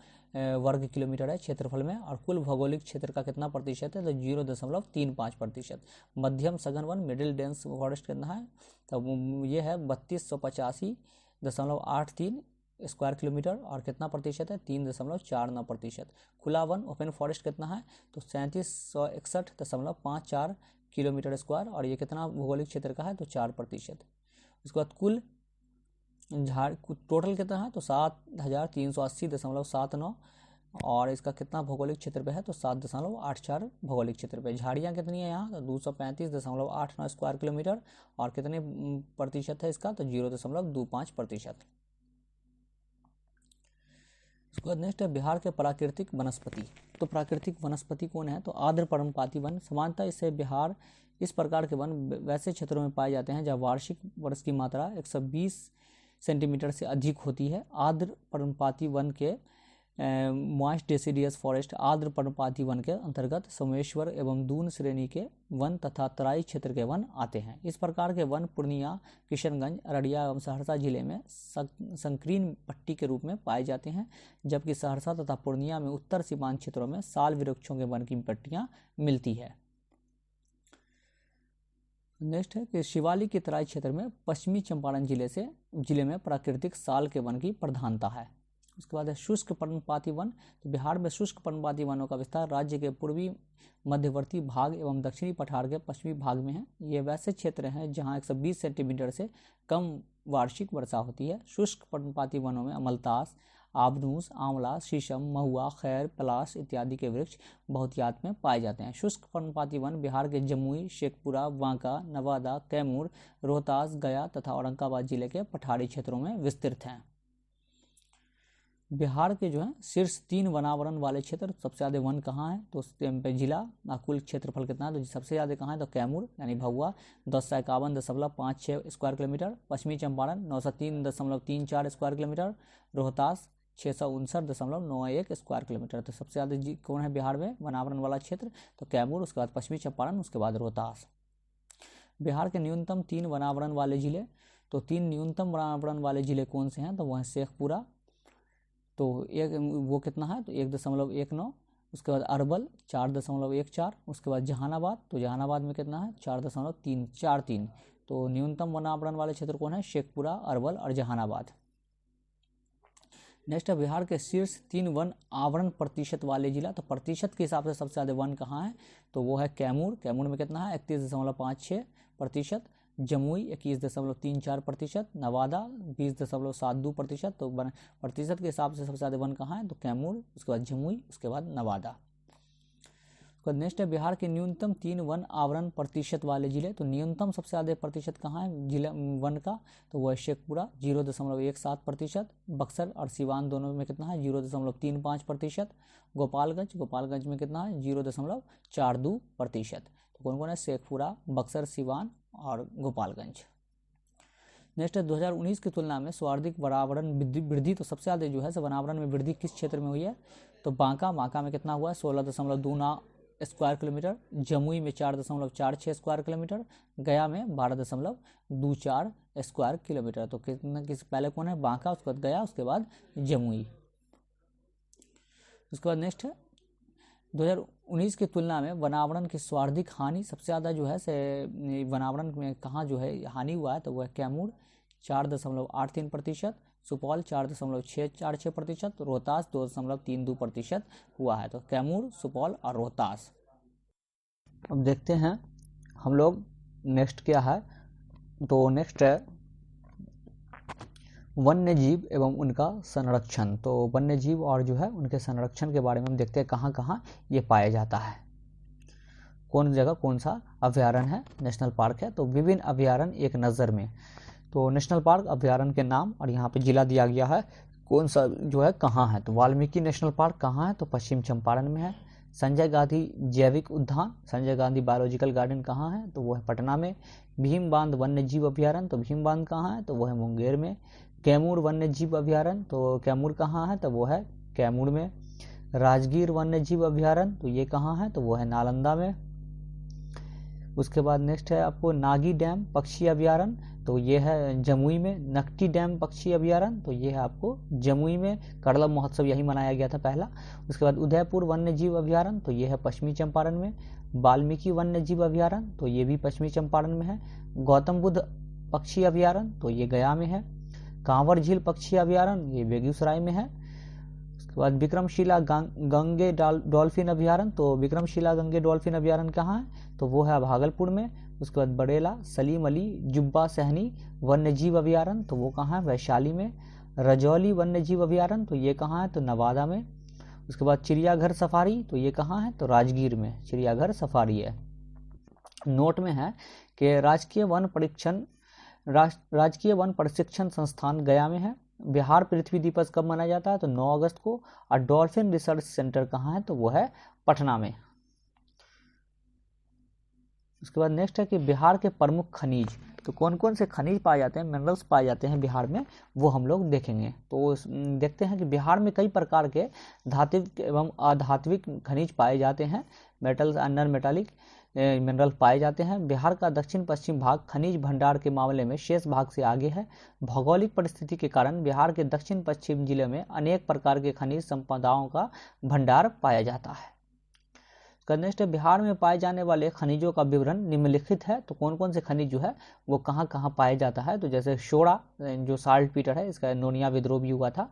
वर्ग किलोमीटर है क्षेत्रफल में, और कुल भौगोलिक क्षेत्र का कितना प्रतिशत है, तो 0.35%। मध्यम सघन वन मिडिल डेंस फॉरेस्ट कितना है, तो ये है 3285.83 स्क्वायर किलोमीटर और कितना प्रतिशत है, 3.49%। खुला वन ओपन फॉरेस्ट कितना है, तो 3761.54 किलोमीटर स्क्वायर और ये कितना भौगोलिक क्षेत्र का है, तो 4%। उसके बाद कुल झाड़ टोटल कितना है, तो 7380.79 और इसका कितना भौगोलिक क्षेत्र पे है, तो 7.84 भौगोलिक क्षेत्र पे। झाड़ियाँ कितनी है यहाँ, तो 235.89 स्क्वायर किलोमीटर और कितने प्रतिशत है इसका, तो 0.25%। उसके बाद नेक्स्ट है बिहार के प्राकृतिक वनस्पति। तो प्राकृतिक वनस्पति कौन है, तो आर्द्र पर्णपाती वन। समानतः इससे बिहार इस प्रकार के वन वैसे क्षेत्रों में पाए जाते हैं जहाँ वार्षिक वर्ष की मात्रा 120 सेंटीमीटर से अधिक होती है। आर्द्र पर्णपाती वन के मॉइस्ट डेसिडियस फॉरेस्ट आर्द्र पर्णपाती वन के अंतर्गत सोमेश्वर एवं दून श्रेणी के वन तथा तराई क्षेत्र के वन आते हैं। इस प्रकार के वन पूर्णिया, किशनगंज, अररिया एवं सहरसा जिले में संकीर्ण पट्टी के रूप में पाए जाते हैं, जबकि सहरसा तथा पूर्णिया में उत्तर सीमांत क्षेत्रों में साल वृक्षों के वन की पट्टियाँ मिलती है। नेक्स्ट है कि शिवालिक के तराई क्षेत्र में पश्चिमी चंपारण जिले में प्राकृतिक साल के वन की प्रधानता है। उसके बाद है शुष्क पर्णपाती वन। तो बिहार में शुष्क पर्णपाती वनों का विस्तार राज्य के पूर्वी मध्यवर्ती भाग एवं दक्षिणी पठार के पश्चिमी भाग में है। ये वैसे क्षेत्र हैं जहां 120 सेंटीमीटर से कम वार्षिक वर्षा होती है। शुष्क पर्णपाती वनों में अमलतास, आबनूस, आंवला, शीशम, महुआ, खैर, पलाश इत्यादि के वृक्ष बहुतायत में पाए जाते हैं। शुष्क पर्णपाती वन बिहार के जमुई, शेखपुरा, बांका, नवादा, कैमूर, रोहतास, गया तथा औरंगाबाद जिले के पठारी क्षेत्रों में विस्तृत हैं। बिहार के जो है शीर्ष 3 वनावरण वाले क्षेत्र, सबसे ज़्यादा वन कहाँ है, तो जिला कुल क्षेत्रफल कितना है, तो सबसे ज़्यादा कहाँ है, तो कैमूर यानी भभुआ 1051.56 स्क्वायर किलोमीटर, पश्चिमी Champaran 903.34 square kilometre, Rohtas 659.91 square kilometre. तो सबसे ज़्यादा कौन है बिहार में वनावरण वाला क्षेत्र, तो कैमूर, उसके बाद पश्चिमी चंपारण, उसके बाद रोहतास। बिहार के न्यूनतम 3 वनावरण वाले जिले, तो 3 न्यूनतम वनावरण वाले जिले कौन से हैं, तो वह शेखपुरा, तो वो कितना है, तो 1.19, उसके बाद अरवल 4.14, उसके बाद जहानाबाद, तो जहानाबाद में कितना है 4.343। तो न्यूनतम वनावरण वाले क्षेत्र कौन है, शेखपुरा, अरवल और जहानाबाद। नेक्स्ट है बिहार के शीर्ष 3 वन आवरण प्रतिशत वाले जिला। तो प्रतिशत के हिसाब से सबसे ज़्यादा वन कहाँ है, तो वो है कैमूर। कैमूर में कितना है 31.56%, जमुई 21.34%, नवादा 20.72%। तो प्रतिशत के हिसाब से सबसे ज़्यादा वन कहाँ है, तो कैमूर, उसके बाद जमुई, उसके बाद नवादा। उसका नेक्स्ट है बिहार के न्यूनतम 3 वन आवरण प्रतिशत वाले जिले। तो न्यूनतम सबसे ज़्यादा प्रतिशत कहाँ है जिले वन का, तो वह शेखपुरा 0.17%, बक्सर और सिवान दोनों में कितना है 0.35%, गोपालगंज में कितना है 0.42%। तो कौन कौन है शेखपुरा, बक्सर, सिवान और गोपालगंज। नेक्स्ट है 2019 की तुलना में सर्वाधिक वनावरण वृद्धि। तो सबसे ज़्यादा जो है वनावरण में वृद्धि किस क्षेत्र में हुई है, तो बांका में कितना हुआ है 16.29 स्क्वायर किलोमीटर, जमुई में 4.46 स्क्वायर किलोमीटर, गया में 12.24 स्क्वायर किलोमीटर। तो पहले कौन है बांका, उसके बाद गया, उसके बाद जमुई। उसके बाद नेक्स्ट है 2019 की तुलना में वनावरण की सर्वाधिक हानि। सबसे ज़्यादा जो है वनावरण में कहाँ जो है हानि हुआ है, तो वह कैमूर 4.83%, सुपौल 4.646%, रोहतास 2.32% हुआ है। तो कैमूर, सुपौल और रोहतास। अब देखते हैं हम लोग नेक्स्ट क्या है, तो नेक्स्ट है वन्य जीव एवं उनका संरक्षण। तो वन्य जीव और जो है उनके संरक्षण के बारे में हम देखते हैं कहाँ कहाँ ये पाया जाता है, कौन जगह कौन सा अभ्यारण्य है, नेशनल पार्क है। तो विभिन्न अभ्यारण्य एक नज़र में। तो नेशनल पार्क अभ्यारण्य के नाम और यहाँ पे जिला दिया गया है, कौन सा जो है कहाँ है। तो वाल्मीकि नेशनल पार्क कहाँ है, तो पश्चिम चंपारण में है। संजय गांधी जैविक उद्यान, संजय गांधी बायोलॉजिकल गार्डन कहाँ है, तो वो है पटना में। भीम बांध वन्य जीव अभ्यारण्य, तो भीम बांध कहाँ है, तो वो है मुंगेर में। कैमूर वन्य जीव अभ्यारण्य, तो कैमूर कहाँ है, तो वो है कैमूर में। राजगीर वन्य जीव अभ्यारण्य, तो ये कहाँ है, तो वो है नालंदा में। उसके बाद नेक्स्ट है आपको नागी डैम पक्षी अभ्यारण्य, तो ये है जमुई में। नकटी डैम पक्षी अभ्यारण्य, तो ये है आपको जमुई में। करलम महोत्सव यही मनाया गया था पहला। उसके बाद उदयपुर वन्य जीव अभ्यारण्य, तो ये है पश्चिमी चंपारण में। वाल्मीकि वन्य जीव अभ्यारण्य, तो ये भी पश्चिमी चंपारण में है। गौतम बुद्ध पक्षी अभ्यारण्य, तो ये गया में है। कांवर झील पक्षी अभ्यारण्य, ये बेगूसराय में है। उसके बाद विक्रमशिला गंगे डॉल्फिन अभ्यारण्य, तो विक्रमशिला गंगे डॉल्फिन अभ्यारण्य कहाँ है, तो वो है भागलपुर में। उसके बाद बड़ेला सलीम अली जुब्बा सहनी वन्य जीव अभ्यारण्य, तो वो कहाँ है वैशाली में। रजौली वन्य जीव अभ्यारण्य, तो ये कहाँ है, तो नवादा में। उसके बाद चिड़ियाघर सफारी, तो ये कहाँ है, तो राजगीर में चिड़ियाघर सफारी है। नोट में है कि राजकीय वन प्रशिक्षण संस्थान गया में है। बिहार पृथ्वी दिवस कब मनाया जाता है, तो 9 अगस्त को। और डॉल्फिन रिसर्च सेंटर कहाँ है, तो वो है पटना में। उसके बाद नेक्स्ट है कि बिहार के प्रमुख खनिज। तो कौन कौन से खनिज पाए जाते हैं, मिनरल्स पाए जाते हैं बिहार में, वो हम लोग देखेंगे। तो देखते हैं कि बिहार में कई प्रकार के धात्विक एवं अधात्विक खनिज पाए जाते हैं। Metals and non metallic mineral पाए जाते हैं। बिहार का दक्षिण पश्चिम भाग खनिज भंडार के मामले में शेष भाग से आगे है। भौगोलिक परिस्थिति के कारण बिहार के दक्षिण पश्चिम जिले में अनेक प्रकार के खनिज संपदाओं का भंडार पाया जाता है। नेक्स्ट बिहार में पाए जाने वाले खनिजों का विवरण निम्नलिखित है। तो कौन कौन से खनिज जो है वो कहाँ कहाँ पाया जाता है, तो जैसे शोरा जो साल्ट पीटर है, इसका नोनिया विद्रोह भी हुआ था।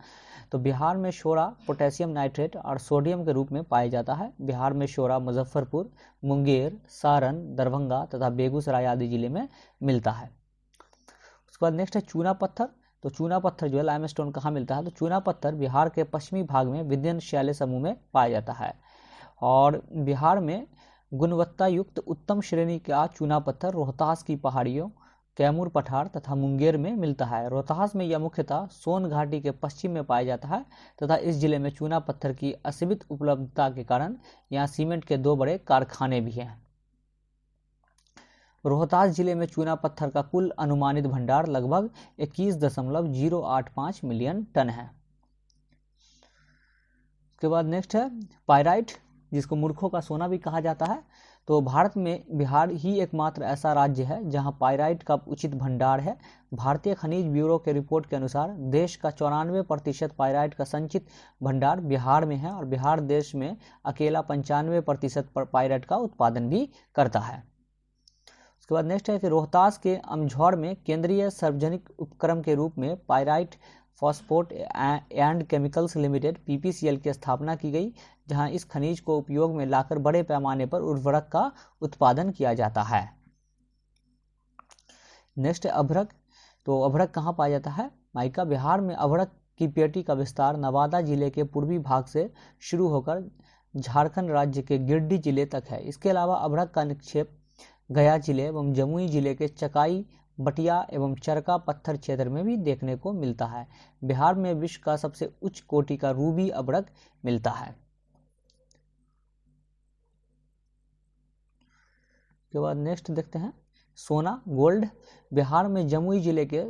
तो बिहार में शोरा पोटेशियम नाइट्रेट और सोडियम के रूप में पाया जाता है। बिहार में शोरा मुजफ्फरपुर, मुंगेर, सारण, दरभंगा तथा बेगूसराय आदि जिले में मिलता है। उसके बाद नेक्स्ट है चूना पत्थर। तो चूना पत्थर जो है लाइमस्टोन कहाँ मिलता है, तो चूना पत्थर बिहार के पश्चिमी भाग में विंध्य शैल समूह में पाया जाता है। और बिहार में गुणवत्ता युक्त उत्तम श्रेणी का चूना पत्थर रोहतास की पहाड़ियों, कैमूर पठार तथा मुंगेर में मिलता है। रोहतास में यह मुख्यतः सोन घाटी के पश्चिम में पाया जाता है तथा इस जिले में चूना पत्थर की असीमित उपलब्धता के कारण यहाँ सीमेंट के 2 बड़े कारखाने भी हैं। रोहतास जिले में चूना पत्थर का कुल अनुमानित भंडार लगभग 21.085 मिलियन टन है। उसके बाद नेक्स्ट है पायराइट, जिसको मूर्खों का सोना भी कहा जाता है। तो भारत में बिहार ही एकमात्र ऐसा राज्य है जहां पायराइट का उचित भंडार है। भारतीय खनिज ब्यूरो के रिपोर्ट के अनुसार देश का 94% पायराइट का संचित भंडार बिहार में है और बिहार देश में अकेला 95% पायराइट का उत्पादन भी करता है। उसके बाद नेक्स्ट है कि रोहतास के अमझौर में केंद्रीय सार्वजनिक उपक्रम के रूप में pyrite phosphate and chemicals limited PPCL की स्थापना की गई, जहां इस खनिज को उपयोग में लाकर बड़े पैमाने पर उर्वरक का उत्पादन किया जाता है। नेक्स्ट है अभ्रक। तो अभ्रक कहाँ पाया जाता है, माइका। बिहार में अभ्रक की पेटी का विस्तार नवादा जिले के पूर्वी भाग से शुरू होकर झारखंड राज्य के गिरिडीह जिले तक है। इसके अलावा अभ्रक का निक्षेप गया जिले एवं जमुई जिले के चकाई, बटिया एवं चरका पत्थर क्षेत्र में भी देखने को मिलता है। बिहार में विश्व का सबसे उच्च कोटि का रूबी अभ्रक मिलता है। के बाद नेक्स्ट देखते हैं सोना गोल्ड। बिहार में जमुई जिले के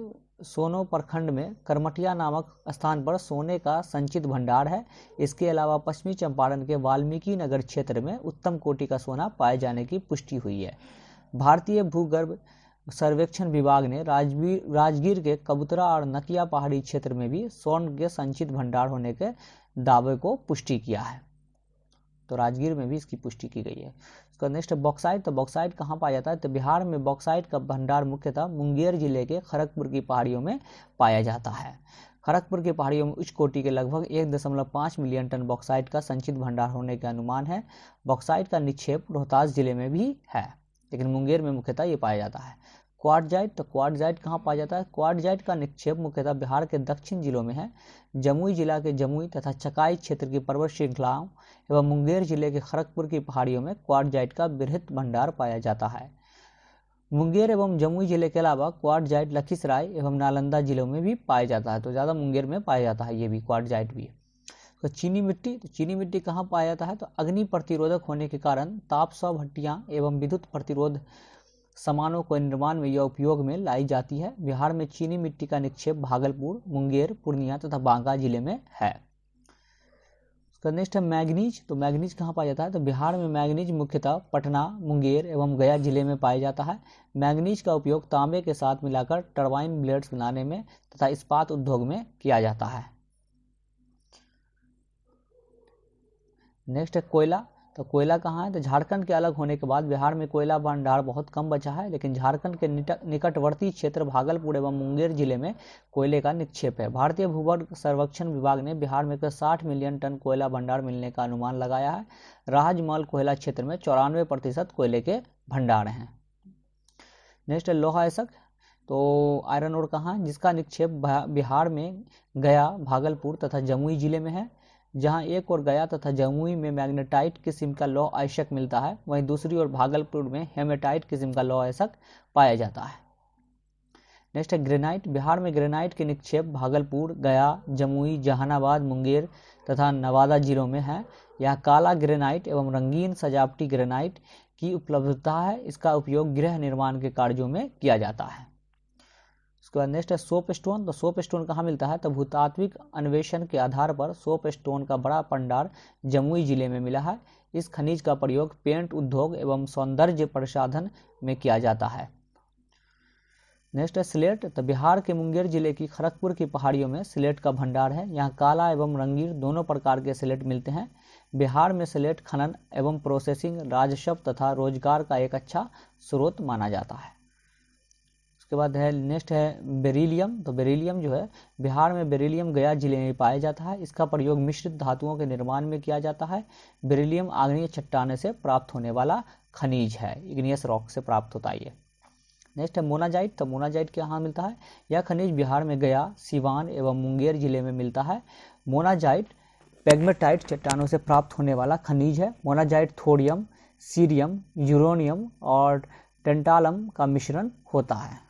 सोनो प्रखंड में करमटिया नामक स्थान पर सोने का संचित भंडार है। इसके अलावा पश्चिमी चंपारण के वाल्मीकि नगर क्षेत्र में उत्तम कोटि का सोना पाए जाने की पुष्टि हुई है। भारतीय भूगर्भ सर्वेक्षण विभाग ने राजगीर के कबूतरा और नकिया पहाड़ी क्षेत्र में भी स्वर्ण के संचित भंडार होने के दावे को पुष्टि किया है। तो राजगीर में भी इसकी पुष्टि की गई है। इसका नेक्स्ट बॉक्साइट। तो बॉक्साइट कहाँ पाया जाता है? तो बिहार में बॉक्साइट का भंडार मुख्यतः मुंगेर जिले के खड़गपुर की पहाड़ियों में पाया जाता है। खड़गपुर की पहाड़ियों में उच्च कोटि के लगभग 1.5 मिलियन टन बॉक्साइट का संचित भंडार होने का अनुमान है। बॉक्साइट का निक्षेप रोहतास जिले में भी है, लेकिन मुंगेर में मुख्यतः ये पाया जाता है। क्वार्टजाइट। तो क्वार्टजाइट कहाँ पाया जाता है? क्वार्टजाइट का निक्षेप मुख्यतः बिहार के दक्षिण जिलों में है। जमुई जिला के जमुई तथा चकाई क्षेत्र की पर्वत श्रृंखलाओं एवं मुंगेर जिले के खड़गपुर की पहाड़ियों में क्वार्टजाइट का बृहत भंडार पाया जाता है। मुंगेर एवं जमुई जिले के अलावा क्वार्टजाइट लखीसराय एवं नालंदा जिलों में भी पाया जाता है। तो ज़्यादा मुंगेर में पाया जाता है ये भी क्वार्टजाइट भी। तो चीनी मिट्टी। तो चीनी मिट्टी कहाँ पाया जाता है? तो अग्नि प्रतिरोधक होने के कारण ताप सौ भट्टियाँ एवं विद्युत प्रतिरोध सामानों को निर्माण में यह उपयोग में लाई जाती है। बिहार में चीनी मिट्टी का निक्षेप भागलपुर, मुंगेर, पूर्णिया तथा बांका जिले में है। उसका नेक्स्ट है मैग्नीज। तो मैग्नीज कहाँ पाया जाता है? तो बिहार में मैग्नीज मुख्यतः पटना, मुंगेर एवं गया जिले में पाया जाता है। मैग्नीज का उपयोग तांबे के साथ मिलाकर टरबाइन ब्लेड्स बनाने में तथा इस्पात उद्योग में किया जाता है। नेक्स्ट है कोयला। तो कोयला कहाँ है? तो झारखंड के अलग होने के बाद बिहार में कोयला भंडार बहुत कम बचा है, लेकिन झारखंड के निकटवर्ती क्षेत्र भागलपुर एवं मुंगेर जिले में कोयले का निक्षेप है। भारतीय भूगर्भ सर्वेक्षण विभाग ने बिहार में 60 मिलियन टन कोयला भंडार मिलने का अनुमान लगाया है। राजमहल कोयला क्षेत्र में 94% कोयले के भंडार हैं। नेक्स्ट है लोहा अयस्क। तो आयरन ओर कहाँ है? जिसका निक्षेप बिहार में गया, भागलपुर तथा जमुई जिले में है। जहां एक ओर गया तथा जमुई में मैग्नेटाइट किस्म का लौह अयस्क मिलता है, वहीं दूसरी ओर भागलपुर में हेमेटाइट किस्म का लौह अयस्क पाया जाता है। नेक्स्ट है ग्रेनाइट। बिहार में ग्रेनाइट के निक्षेप भागलपुर, गया, जमुई, जहानाबाद, मुंगेर तथा नवादा जिलों में है। यहाँ काला ग्रेनाइट एवं रंगीन सजावटी ग्रेनाइट की उपलब्धता है। इसका उपयोग गृह निर्माण के कार्यों में किया जाता है। उसके बाद नेक्स्ट है सोप स्टोन। तो सोप स्टोन कहाँ मिलता है? तो भूतात्विक अन्वेषण के आधार पर सोप स्टोन का बड़ा भंडार जमुई जिले में मिला है। इस खनिज का प्रयोग पेंट उद्योग एवं सौंदर्य प्रसाधन में किया जाता है। नेक्स्ट है स्लेट। तो बिहार के मुंगेर जिले की खड़गपुर की पहाड़ियों में स्लेट का भंडार है। यहाँ काला एवं रंगीन दोनों प्रकार के स्लेट मिलते हैं। बिहार में स्लेट खनन एवं प्रोसेसिंग राजस्व तथा रोजगार का एक अच्छा स्रोत माना जाता है। उसके बाद है नेक्स्ट है बेरिलियम। तो बेरिलियम जो है बिहार में बेरिलियम गया जिले में पाया जाता है। इसका प्रयोग मिश्रित धातुओं के निर्माण में किया जाता है। बेरिलियम आग्नेय चट्टाने से प्राप्त होने वाला खनिज है, इग्नियस रॉक से प्राप्त होता है ये। नेक्स्ट है मोनाजाइट। तो मोनाजाइट कहाँ मिलता है? यह खनिज बिहार में गया, सिवान एवं मुंगेर जिले में मिलता है। मोनाजाइट पेग्मेटाइट चट्टानों से प्राप्त होने वाला खनिज है। मोनाजाइट थोरियम, सीरियम, यूरेनियम और टेंटालम का मिश्रण होता है।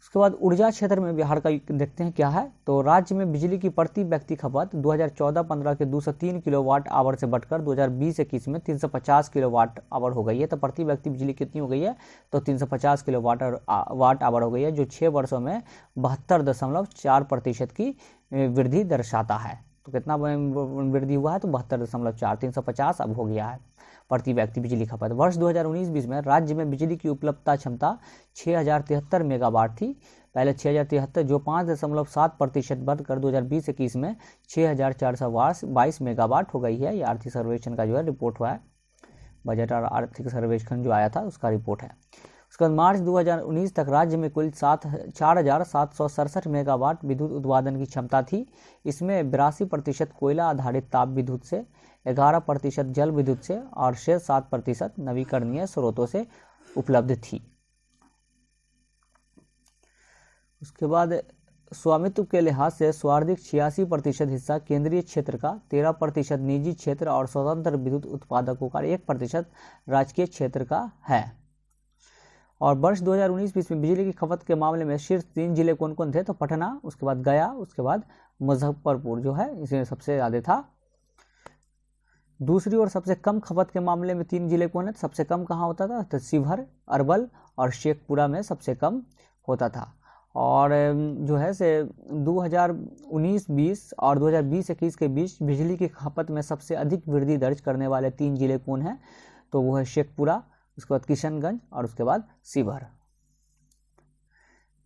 उसके बाद ऊर्जा क्षेत्र में बिहार का देखते हैं क्या है। तो राज्य में बिजली की प्रति व्यक्ति खपत 2014-15 के 203 किलोवाट आवर से बढ़कर 2020-21 में 350 किलोवाट आवर हो गई है। तो प्रति व्यक्ति बिजली कितनी हो गई है? तो 350 किलोवाट आवर हो गई है, जो 6 वर्षों में 72.4% की वृद्धि दर्शाता है। तो कितना वृद्धि हुआ है? तो 72.4, 350 अब हो गया है प्रति व्यक्ति बिजली खपत। वर्ष 2019-20 में राज्य में बिजली की उपलब्धता क्षमता 6073 मेगावाट थी। पहले 6073, जो 5.7% बढ़कर 2020-21 में 6422 मेगावाट हो गई है। ये आर्थिक सर्वेक्षण का जो है रिपोर्ट हुआ है, बजट और आर्थिक सर्वेक्षण जो आया था उसका रिपोर्ट है। उसके बाद मार्च 2019 तक राज्य में कुल 4767 मेगावाट विद्युत उत्पादन की क्षमता थी। इसमें 82% कोयला आधारित ताप विद्युत से, 11% जल विद्युत से और शेष 7% नवीकरणीय स्रोतों से उपलब्ध थी। उसके बाद स्वामित्व के लिहाज से सर्वाधिक 86% हिस्सा केंद्रीय क्षेत्र का, 13% निजी क्षेत्र और स्वतंत्र विद्युत उत्पादकों का, 1% राजकीय क्षेत्र का है। और वर्ष 2019-20 में बिजली की खपत के मामले में शीर्ष 3 जिले कौन कौन थे? तो पटना, उसके बाद गया, उसके बाद मुजफ्फरपुर जो है इसमें सबसे ज़्यादा था। दूसरी ओर सबसे कम खपत के मामले में 3 जिले कौन है? सबसे कम कहाँ होता था? तो शिवहर, अरवल और शेखपुरा में सबसे कम होता था। और जो है से 2019-20 और 2020-21 के बीच बिजली की खपत में सबसे अधिक वृद्धि दर्ज करने वाले 3 जिले कौन हैं? तो वो है शेखपुरा, उसके बाद किशनगंज और उसके बाद शिवहर।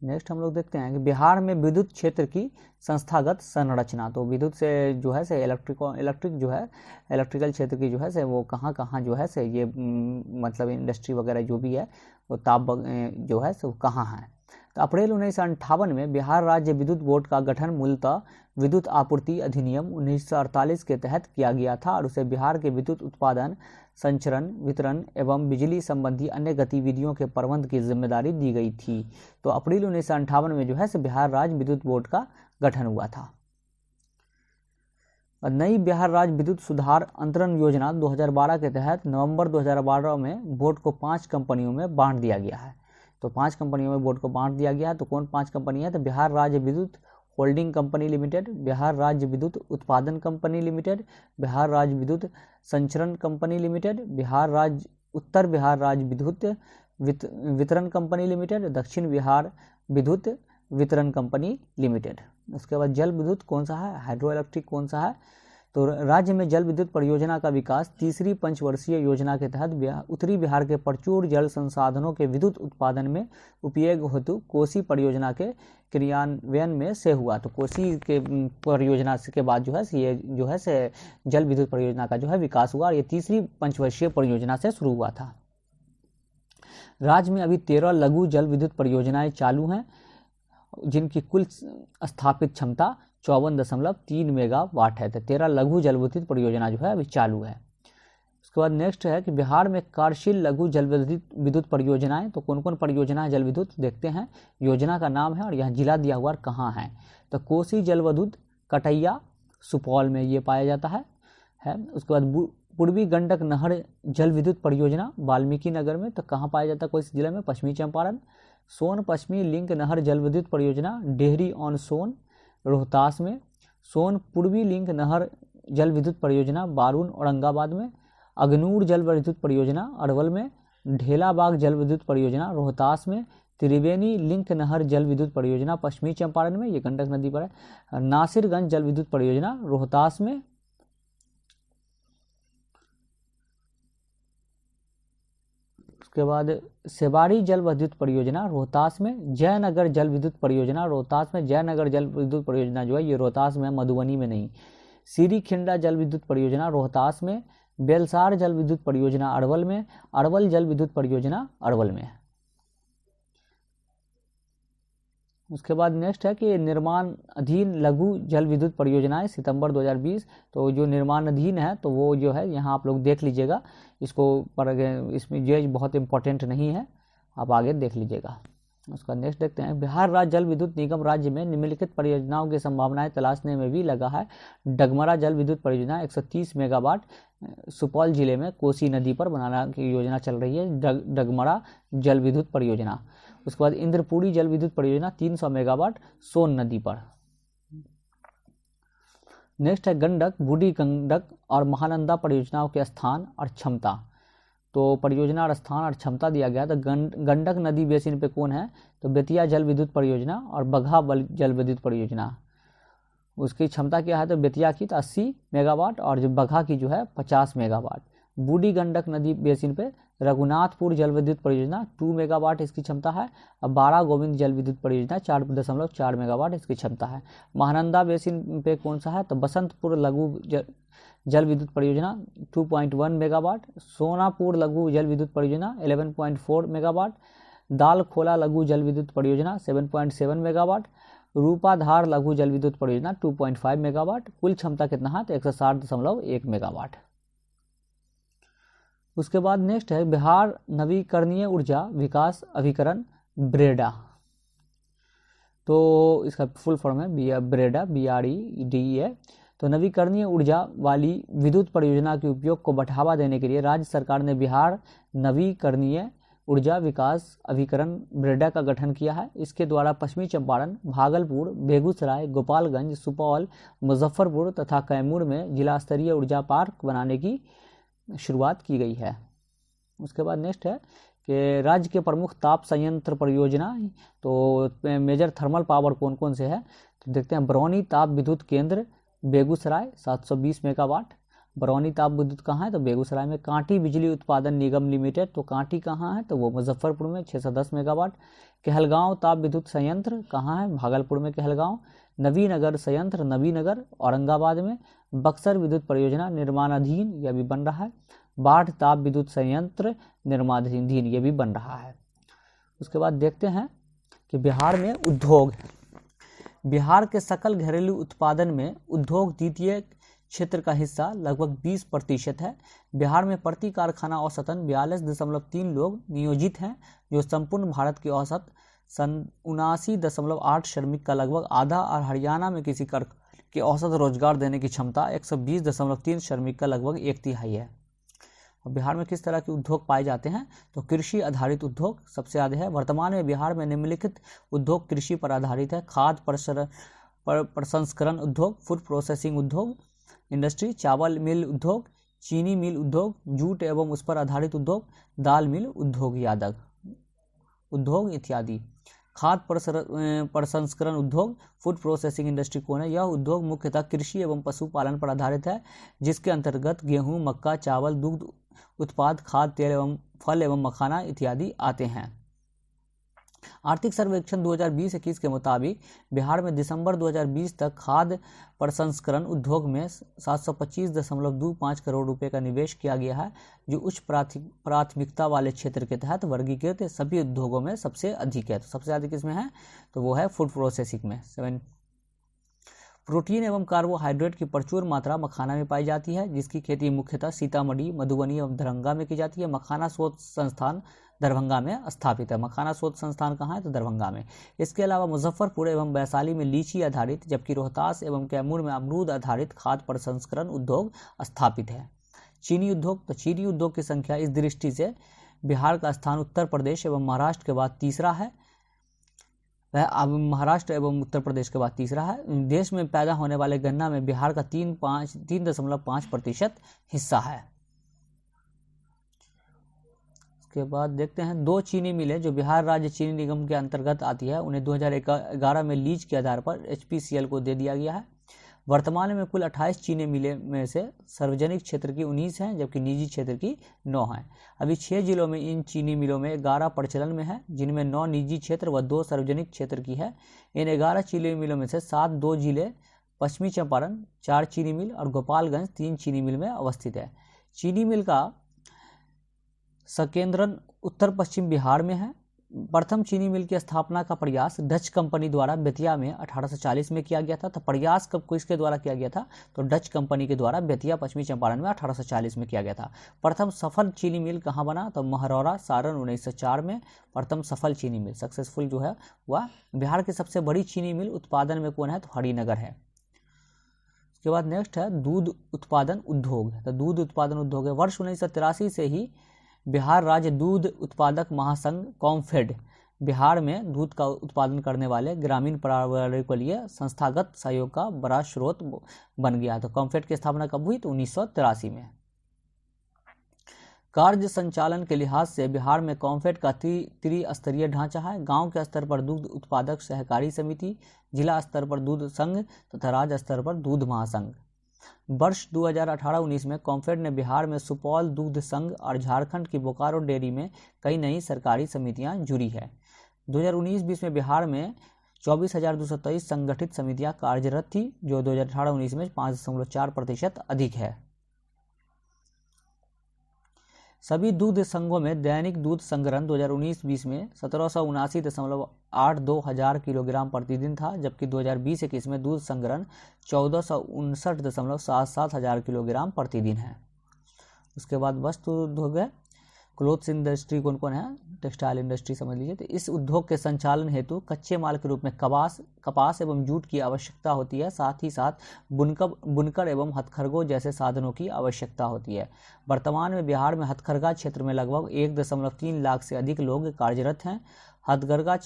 नेक्स्ट हम लोग देखते हैं कि बिहार में विद्युत क्षेत्र की संस्थागत संरचना। तो विद्युत से जो है से इलेक्ट्रिक जो है इलेक्ट्रिकल क्षेत्र की जो है से वो कहाँ कहाँ जो है से ये मतलब इंडस्ट्री वगैरह जो भी है वो ताप जो है से वो कहाँ है? तो अप्रैल 1958 में बिहार राज्य विद्युत बोर्ड का गठन मूलतः विद्युत आपूर्ति अधिनियम 1948 के तहत किया गया था और उसे बिहार के विद्युत उत्पादन, संचरण, वितरण एवं बिजली संबंधी अन्य गतिविधियों के प्रबंध की जिम्मेदारी दी गई थी। तो अप्रैल 1958 में जो है से बिहार राज्य विद्युत बोर्ड का गठन हुआ था। नई बिहार राज्य विद्युत सुधार अंतरण योजना 2012 के तहत नवंबर 2012 में बोर्ड को 5 कंपनियों में बांट दिया गया है। तो 5 कंपनियों में बोर्ड को बांट दिया गया है। तो कौन 5 कंपनी है? तो बिहार राज्य विद्युत होल्डिंग कंपनी लिमिटेड, बिहार राज्य विद्युत उत्पादन कंपनी लिमिटेड, बिहार राज्य विद्युत संचरण कंपनी लिमिटेड, उत्तर बिहार राज्य विद्युत वितरण कंपनी लिमिटेड, दक्षिण बिहार विद्युत वितरण कंपनी लिमिटेड। उसके बाद जल विद्युत कौन सा है? हाइड्रो इलेक्ट्रिक कौन सा है? तो राज्य में जल विद्युत परियोजना का विकास तीसरी पंचवर्षीय योजना के तहत उत्तरी बिहार के प्रचुर जल संसाधनों के विद्युत उत्पादन में उपयोग हेतु कोसी परियोजना के क्रियान्वयन में से हुआ। तो कोसी के परियोजना के बाद जो है ये जो है से जल विद्युत परियोजना का जो है विकास हुआ और ये तीसरी पंचवर्षीय परियोजना से शुरू हुआ था। राज्य में अभी 13 लघु जल विद्युत परियोजनाएं चालू हैं जिनकी कुल स्थापित क्षमता 54.3 मेगावाट है। तो 13 लघु जल विद्युत परियोजना जो है अभी चालू है। उसके बाद नेक्स्ट है कि बिहार में कार्यशील लघु जल विद्युत परियोजनाएं। तो कौन कौन परियोजना है जल विद्युत देखते हैं। योजना का नाम है और यह जिला दिया हुआ कहाँ है? तो कोसी जल विद्युत कटैया सुपौल में ये पाया जाता है। उसके बाद पूर्वी गंडक नहर जल विद्युत परियोजना वाल्मीकि नगर में। तो कहाँ पाया जाता है? कोसी जिले में, पश्चिमी चंपारण। सोन पश्चिमी लिंक नहर जल विद्युत परियोजना डेहरी ऑन सोन रोहतास में। सोन पूर्वी लिंक नहर जल विद्युत परियोजना बारून औरंगाबाद में। अगनूर जल विद्युत परियोजना अरवल में। ढेलाबाग जल विद्युत परियोजना रोहतास में। त्रिवेणी लिंक नहर जल विद्युत परियोजना पश्चिमी चंपारण में, ये गंडक नदी पर है। नासिरगंज जल विद्युत परियोजना रोहतास में। उसके बाद सेवाड़ी जल विद्युत परियोजना रोहतास में। जयनगर जल विद्युत परियोजना रोहतास में। जयनगर जल विद्युत परियोजना जो है ये रोहतास में, मधुबनी में नहीं। सीरीखिंडा जल विद्युत परियोजना रोहतास में। बेलसार जल विद्युत परियोजना अरवल में। अरवल जल विद्युत परियोजना अरवल में। उसके बाद नेक्स्ट है कि निर्माण अधीन लघु जल विद्युत परियोजनाएं सितंबर 2020। तो जो निर्माण अधीन है तो वो जो है यहाँ आप लोग देख लीजिएगा इसको, पर इसमें ये बहुत इंपॉर्टेंट नहीं है, आप आगे देख लीजिएगा। उसका नेक्स्ट देखते हैं। बिहार राज्य जल विद्युत निगम राज्य में निम्नलिखित परियोजनाओं की संभावनाएं तलाशने में भी लगा है। डगमरा जल विद्युत परियोजना 130 मेगावाट सुपौल जिले में कोसी नदी पर बनाने की योजना चल रही है, डगमरा जल विद्युत परियोजना। उसके बाद इंद्रपुरी जल विद्युत परियोजना 300 मेगावाट सोन नदी पर। नेक्स्ट है गंडक, बूढ़ी गंडक और महानंदा परियोजनाओं के स्थान और क्षमता। तो परियोजना और स्थान और क्षमता दिया गया। तो गंडक नदी बेसिन पे कौन है? तो बेतिया जल विद्युत परियोजना और बगहा जल विद्युत परियोजना। उसकी क्षमता क्या है? तो बेतिया की तो 80 मेगावाट और जो बगहा की जो है 50 मेगावाट। बूढ़ी गंडक नदी बेसिन पे रघुनाथपुर जल विद्युत परियोजना 2 मेगावाट इसकी क्षमता है। और बारा गोविंद जल विद्युत परियोजना 4.4 मेगावाट इसकी क्षमता है। महानंदा बेसिन पे कौन सा है? तो बसंतपुर लघु जल विद्युत परियोजना 2.1 मेगावाट। सोनापुर लघु जल विद्युत परियोजना 11.4 मेगावाट। दालखोला लघु जल विद्युत परियोजना 7.7 मेगावाट। रूपाधार लघु जल विद्युत परियोजना 2.5 मेगावाट। कुल क्षमता कितना है? तो 160.1 मेगावाट। उसके बाद नेक्स्ट है बिहार नवीकरणीय ऊर्जा विकास अभिकरण ब्रेडा। तो इसका फुल फॉर्म है ब्रेडा, BREDA। तो नवीकरणीय ऊर्जा वाली विद्युत परियोजना के उपयोग को बढ़ावा देने के लिए राज्य सरकार ने बिहार नवीकरणीय ऊर्जा विकास अभिकरण ब्रेडा का गठन किया है। इसके द्वारा पश्चिमी चंपारण, भागलपुर, बेगूसराय, गोपालगंज, सुपौल, मुजफ्फरपुर तथा कैमूर में जिला स्तरीय ऊर्जा पार्क बनाने की शुरुआत की गई है। उसके बाद नेक्स्ट है कि राज्य के प्रमुख ताप संयंत्र परियोजना, तो मेजर थर्मल पावर कौन कौन से है, तो देखते हैं। बरौनी ताप विद्युत केंद्र बेगूसराय 720 मेगावाट। बरौनी ताप विद्युत कहाँ है, तो बेगूसराय में। कांटी बिजली उत्पादन निगम लिमिटेड, तो कांटी कहाँ है, तो वो मुजफ्फरपुर में 610 मेगावाट। कहलगांव ताप विद्युत संयंत्र कहाँ है, भागलपुर में कहलगांव। नवीनगर संयंत्र नवीनगर औरंगाबाद में। बक्सर विद्युत परियोजना निर्माणाधीन, यह भी बन रहा है। बाढ़ ताप विद्युत संयंत्र निर्माणाधीन, ये भी बन रहा है। उसके बाद देखते हैं कि बिहार में उद्योग। बिहार के सकल घरेलू उत्पादन में उद्योग द्वितीय क्षेत्र का हिस्सा लगभग 20% है। बिहार में प्रति कारखाना औसतन 42.3 लोग नियोजित हैं, जो संपूर्ण भारत की औसत 79.8 श्रमिक का लगभग आधा, और हरियाणा में किसी कारखाने के औसत रोजगार देने की क्षमता 120.3 श्रमिक का लगभग 1/3 है। बिहार में किस तरह के उद्योग पाए जाते हैं, तो कृषि आधारित उद्योग सबसे ज़्यादा है। वर्तमान में बिहार में निम्नलिखित उद्योग कृषि पर आधारित है: खाद्य प्रसंस्करण उद्योग, फूड प्रोसेसिंग उद्योग इंडस्ट्री, चावल मिल उद्योग, चीनी मिल उद्योग, जूट एवं उस पर आधारित उद्योग, दाल मिल उद्योग उद्योग इत्यादि। खाद्य प्रसंस्करण उद्योग, फूड प्रोसेसिंग इंडस्ट्री कौन है, यह उद्योग मुख्यतः कृषि एवं पशुपालन पर आधारित है, जिसके अंतर्गत गेहूं, मक्का, चावल, दुग्ध उत्पाद, खाद्य तेल एवं फल एवं मखाना इत्यादि आते हैं। आर्थिक सर्वेक्षण 2020-21 के मुताबिक बिहार में दिसंबर 2020 तक खाद्य प्रसंस्करण उद्योग में 725.25 करोड़ रुपए का निवेश किया गया है, जो उच्च प्राथमिकता वाले क्षेत्र के तहत वर्गीकृत सभी उद्योगों में सबसे अधिक है। तो सबसे ज़्यादा किसमें है, तो वो है फूड प्रोसेसिंग में 7। प्रोटीन एवं कार्बोहाइड्रेट की प्रचुर मात्रा मखाना में पाई जाती है, जिसकी खेती मुख्यतः सीतामढ़ी, मधुबनी एवं दरभंगा में की जाती है। मखाना शोध संस्थान दरभंगा में स्थापित है। मखाना शोध संस्थान कहाँ है, तो दरभंगा में। इसके अलावा मुजफ्फरपुर एवं वैशाली में लीची आधारित, जबकि रोहतास एवं कैमूर में अमरूद आधारित खाद्य प्रसंस्करण उद्योग स्थापित है। चीनी उद्योग, तो चीनी उद्योग की संख्या इस दृष्टि से बिहार का स्थान उत्तर प्रदेश एवं महाराष्ट्र के बाद तीसरा है। अब महाराष्ट्र एवं उत्तर प्रदेश के बाद तीसरा है। देश में पैदा होने वाले गन्ना में बिहार का 3.5% हिस्सा है। उसके बाद देखते हैं 2 चीनी मिलें जो बिहार राज्य चीनी निगम के अंतर्गत आती है, उन्हें 2011 में लीज के आधार पर HPCL को दे दिया गया है। वर्तमान में कुल 28 चीनी मिलें में से सार्वजनिक क्षेत्र की 19 हैं, जबकि निजी क्षेत्र की 9 हैं। अभी 6 जिलों में इन चीनी मिलों में 11 प्रचलन में है, जिनमें 9 निजी क्षेत्र व 2 सार्वजनिक क्षेत्र की है। इन 11 चीनी मिलों में से 7 2 जिले पश्चिमी चंपारण, 4 चीनी मिल और गोपालगंज 3 चीनी मिल में अवस्थित है। चीनी मिल का संकेंद्रण उत्तर पश्चिम बिहार में है। प्रथम चीनी मिल की स्थापना का प्रयास डच कंपनी द्वारा बेतिया में 1840 में किया गया था। तो प्रयास कब किसके द्वारा किया गया था, तो डच कंपनी के द्वारा बेतिया पश्चिमी चंपारण में 1840 में किया गया था। प्रथम सफल चीनी मिल कहाँ बना, तो महरौरा सारण 1904 में प्रथम सफल चीनी मिल सक्सेसफुल जो है वह। बिहार की सबसे बड़ी चीनी मिल उत्पादन में कौन है, तो हरिनगर है। उसके बाद नेक्स्ट है दूध उत्पादन उद्योग। तो दूध उत्पादन उद्योग है। वर्ष 1983 से ही बिहार राज्य दूध उत्पादक महासंघ कॉम्फेड बिहार में दूध का उत्पादन करने वाले ग्रामीण परिवारों के लिए संस्थागत सहयोग का बड़ा स्रोत बन गया। तो कॉम्फेड की स्थापना कब हुई, तो 1983 में। कार्य संचालन के लिहाज से बिहार में कॉम्फेड का त्रिस्तरीय ढांचा है। गांव के स्तर पर दूध उत्पादक सहकारी समिति, जिला स्तर पर दूध संघ तथा राज्य स्तर पर दूध महासंघ। वर्ष 2018-19 में कॉम्फेड ने बिहार में सुपौल दूध संघ और झारखंड की बोकारो डेयरी में कई नई सरकारी समितियां जुड़ी है। 2019-20 में बिहार में 24,223 संगठित समितियां कार्यरत थी, जो 2018-19 में 5.4% अधिक है। सभी दूध संघों में दैनिक दूध संग्रहण 2019-20 में 1779.82 हजार किलोग्राम प्रतिदिन था, जबकि 2020-21 में दूध संग्रहण 1459.77 हजार किलोग्राम प्रतिदिन है। उसके बाद वस्त्र उद्योग है। क्लोथ्स इंडस्ट्री कौन कौन है, टेक्सटाइल इंडस्ट्री समझ लीजिए। तो इस उद्योग के संचालन हेतु कच्चे माल के रूप में कपास एवं जूट की आवश्यकता होती है, साथ ही साथ बुनकर एवं हथकरघों जैसे साधनों की आवश्यकता होती है। वर्तमान में बिहार में हथकरघा क्षेत्र में लगभग 1.3 लाख से अधिक लोग कार्यरत हैं। हथकरघा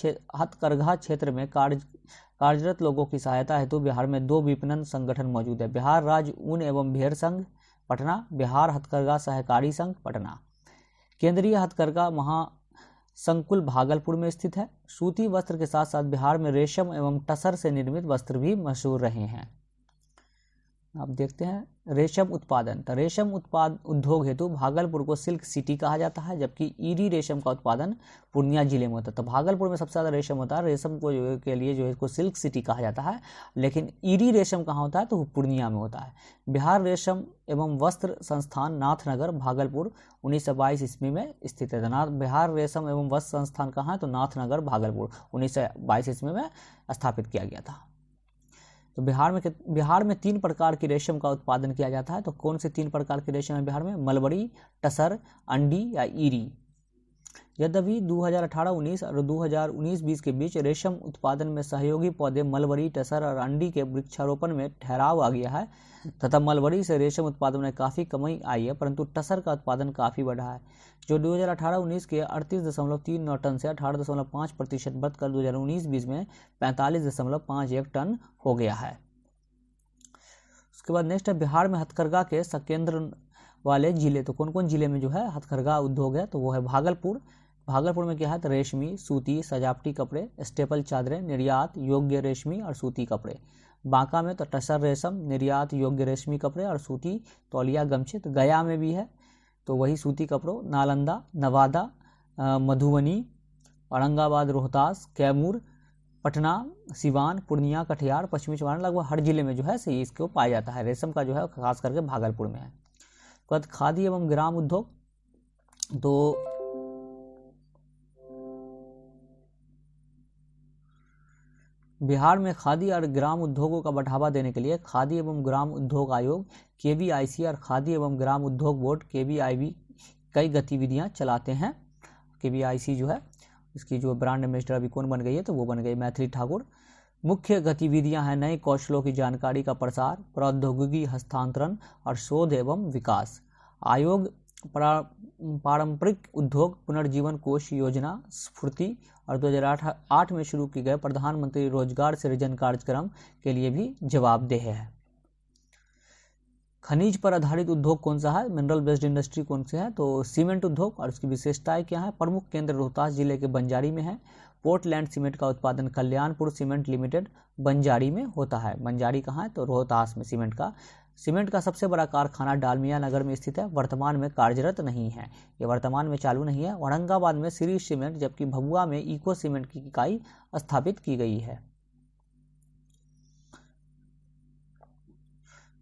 क्षेत्र में कार्यरत लोगों की सहायता हेतु बिहार में 2 विपणन संगठन मौजूद है। बिहार राज्य ऊन एवं भेड़ संघ पटना, बिहार हथकरघा सहकारी संघ पटना। केंद्रीय हथकरघा महासंकुल भागलपुर में स्थित है। सूती वस्त्र के साथ साथ बिहार में रेशम एवं टसर से निर्मित वस्त्र भी मशहूर रहे हैं। अब देखते हैं रेशम उत्पादन। तो रेशम उद्योग हेतु भागलपुर को सिल्क सिटी कहा जाता है, जबकि ईरी रेशम का उत्पादन पूर्णिया जिले में होता है। तो भागलपुर में सबसे ज़्यादा रेशम होता है, रेशम को के लिए जो है इसको सिल्क सिटी कहा जाता है, लेकिन ईरी रेशम कहाँ होता है, तो वो पूर्णिया में होता है। बिहार रेशम एवं वस्त्र संस्थान नाथनगर भागलपुर 1922 ईस्वी में स्थित है। बिहार रेशम एवं वस्त्र संस्थान कहाँ है, तो नाथनगर भागलपुर 1922 ईस्वी में स्थापित किया गया था। तो बिहार में 3 प्रकार की रेशम का उत्पादन किया जाता है। तो कौन से 3 प्रकार की रेशम है बिहार में? मलबरी, टसर, अंडी या ईरी। यद्यपि 2018-19 और 2019-20 के बीच रेशम उत्पादन में सहयोगी पौधे मलबरी, टसर और अंडी के वृक्षारोपण में ठहराव आ गया है तथा मलबरी से रेशम उत्पादन में काफ़ी कमी आई है, परंतु टसर का उत्पादन काफ़ी बढ़ा है, जो 2018-19 के 38.39 टन से 18.5% बढ़कर 2019-20 में 45.51 टन हो गया है। उसके बाद नेक्स्ट है बिहार में हथकरघा के संकेंद्र वाले जिले। तो कौन कौन जिले में जो है हथकरघा उद्योग है, तो वो है भागलपुर। भागलपुर में क्या है, तो रेशमी, सूती, सजावटी कपड़े, स्टेपल चादरें, निर्यात योग्य रेशमी और सूती कपड़े। बांका में तो टसर रेशम, निर्यात योग्य रेशमी कपड़े और सूती तौलिया गमछे। तो गया में भी है तो वही सूती कपड़ों। नालंदा, नवादा, मधुबनी, औरंगाबाद, रोहतास, कैमूर, पटना, सिवान, पूर्णिया, कटिहार, पश्चिमी चंपारण, लगभग हर जिले में जो है सही इसको पाया जाता है। रेशम का जो है खास करके भागलपुर में है। खादी एवं ग्राम उद्योग, तो बिहार में खादी और ग्राम उद्योगों का बढ़ावा देने के लिए खादी एवं ग्राम उद्योग आयोग KVIC और खादी एवं ग्राम उद्योग बोर्ड KVIB कई गतिविधियां चलाते हैं। KVIC जो है इसकी जो ब्रांड एम्बेसडर अभी कौन बन गई है, तो वो बन गई मैथिली ठाकुर। मुख्य गतिविधियां हैं नए कौशलों की जानकारी का प्रसार, प्रौद्योगिकी हस्तांतरण और शोध एवं विकास। आयोग पारंपरिक उद्योग पुनर्जीवन कोष योजना स्फूर्ति और 2008 में शुरू किए गए प्रधानमंत्री रोजगार सृजन कार्यक्रम के लिए भी जवाबदेह है। खनिज पर आधारित उद्योग कौन सा है, मिनरल बेस्ड इंडस्ट्री कौन सी है, तो सीमेंट उद्योग। और उसकी विशेषताएं क्या है, प्रमुख केंद्र रोहतास जिले के बंजारी में है। पोर्टलैंड सीमेंट का उत्पादन कल्याणपुर सीमेंट लिमिटेड बंजारी में होता है। बंजारी कहाँ है, तो रोहतास में। सीमेंट का सबसे बड़ा कारखाना डालमिया नगर में स्थित है, वर्तमान में कार्यरत नहीं है, ये वर्तमान में चालू नहीं है। औरंगाबाद में श्री सीमेंट जबकि भभुआ में इको सीमेंट की इकाई स्थापित की गई है।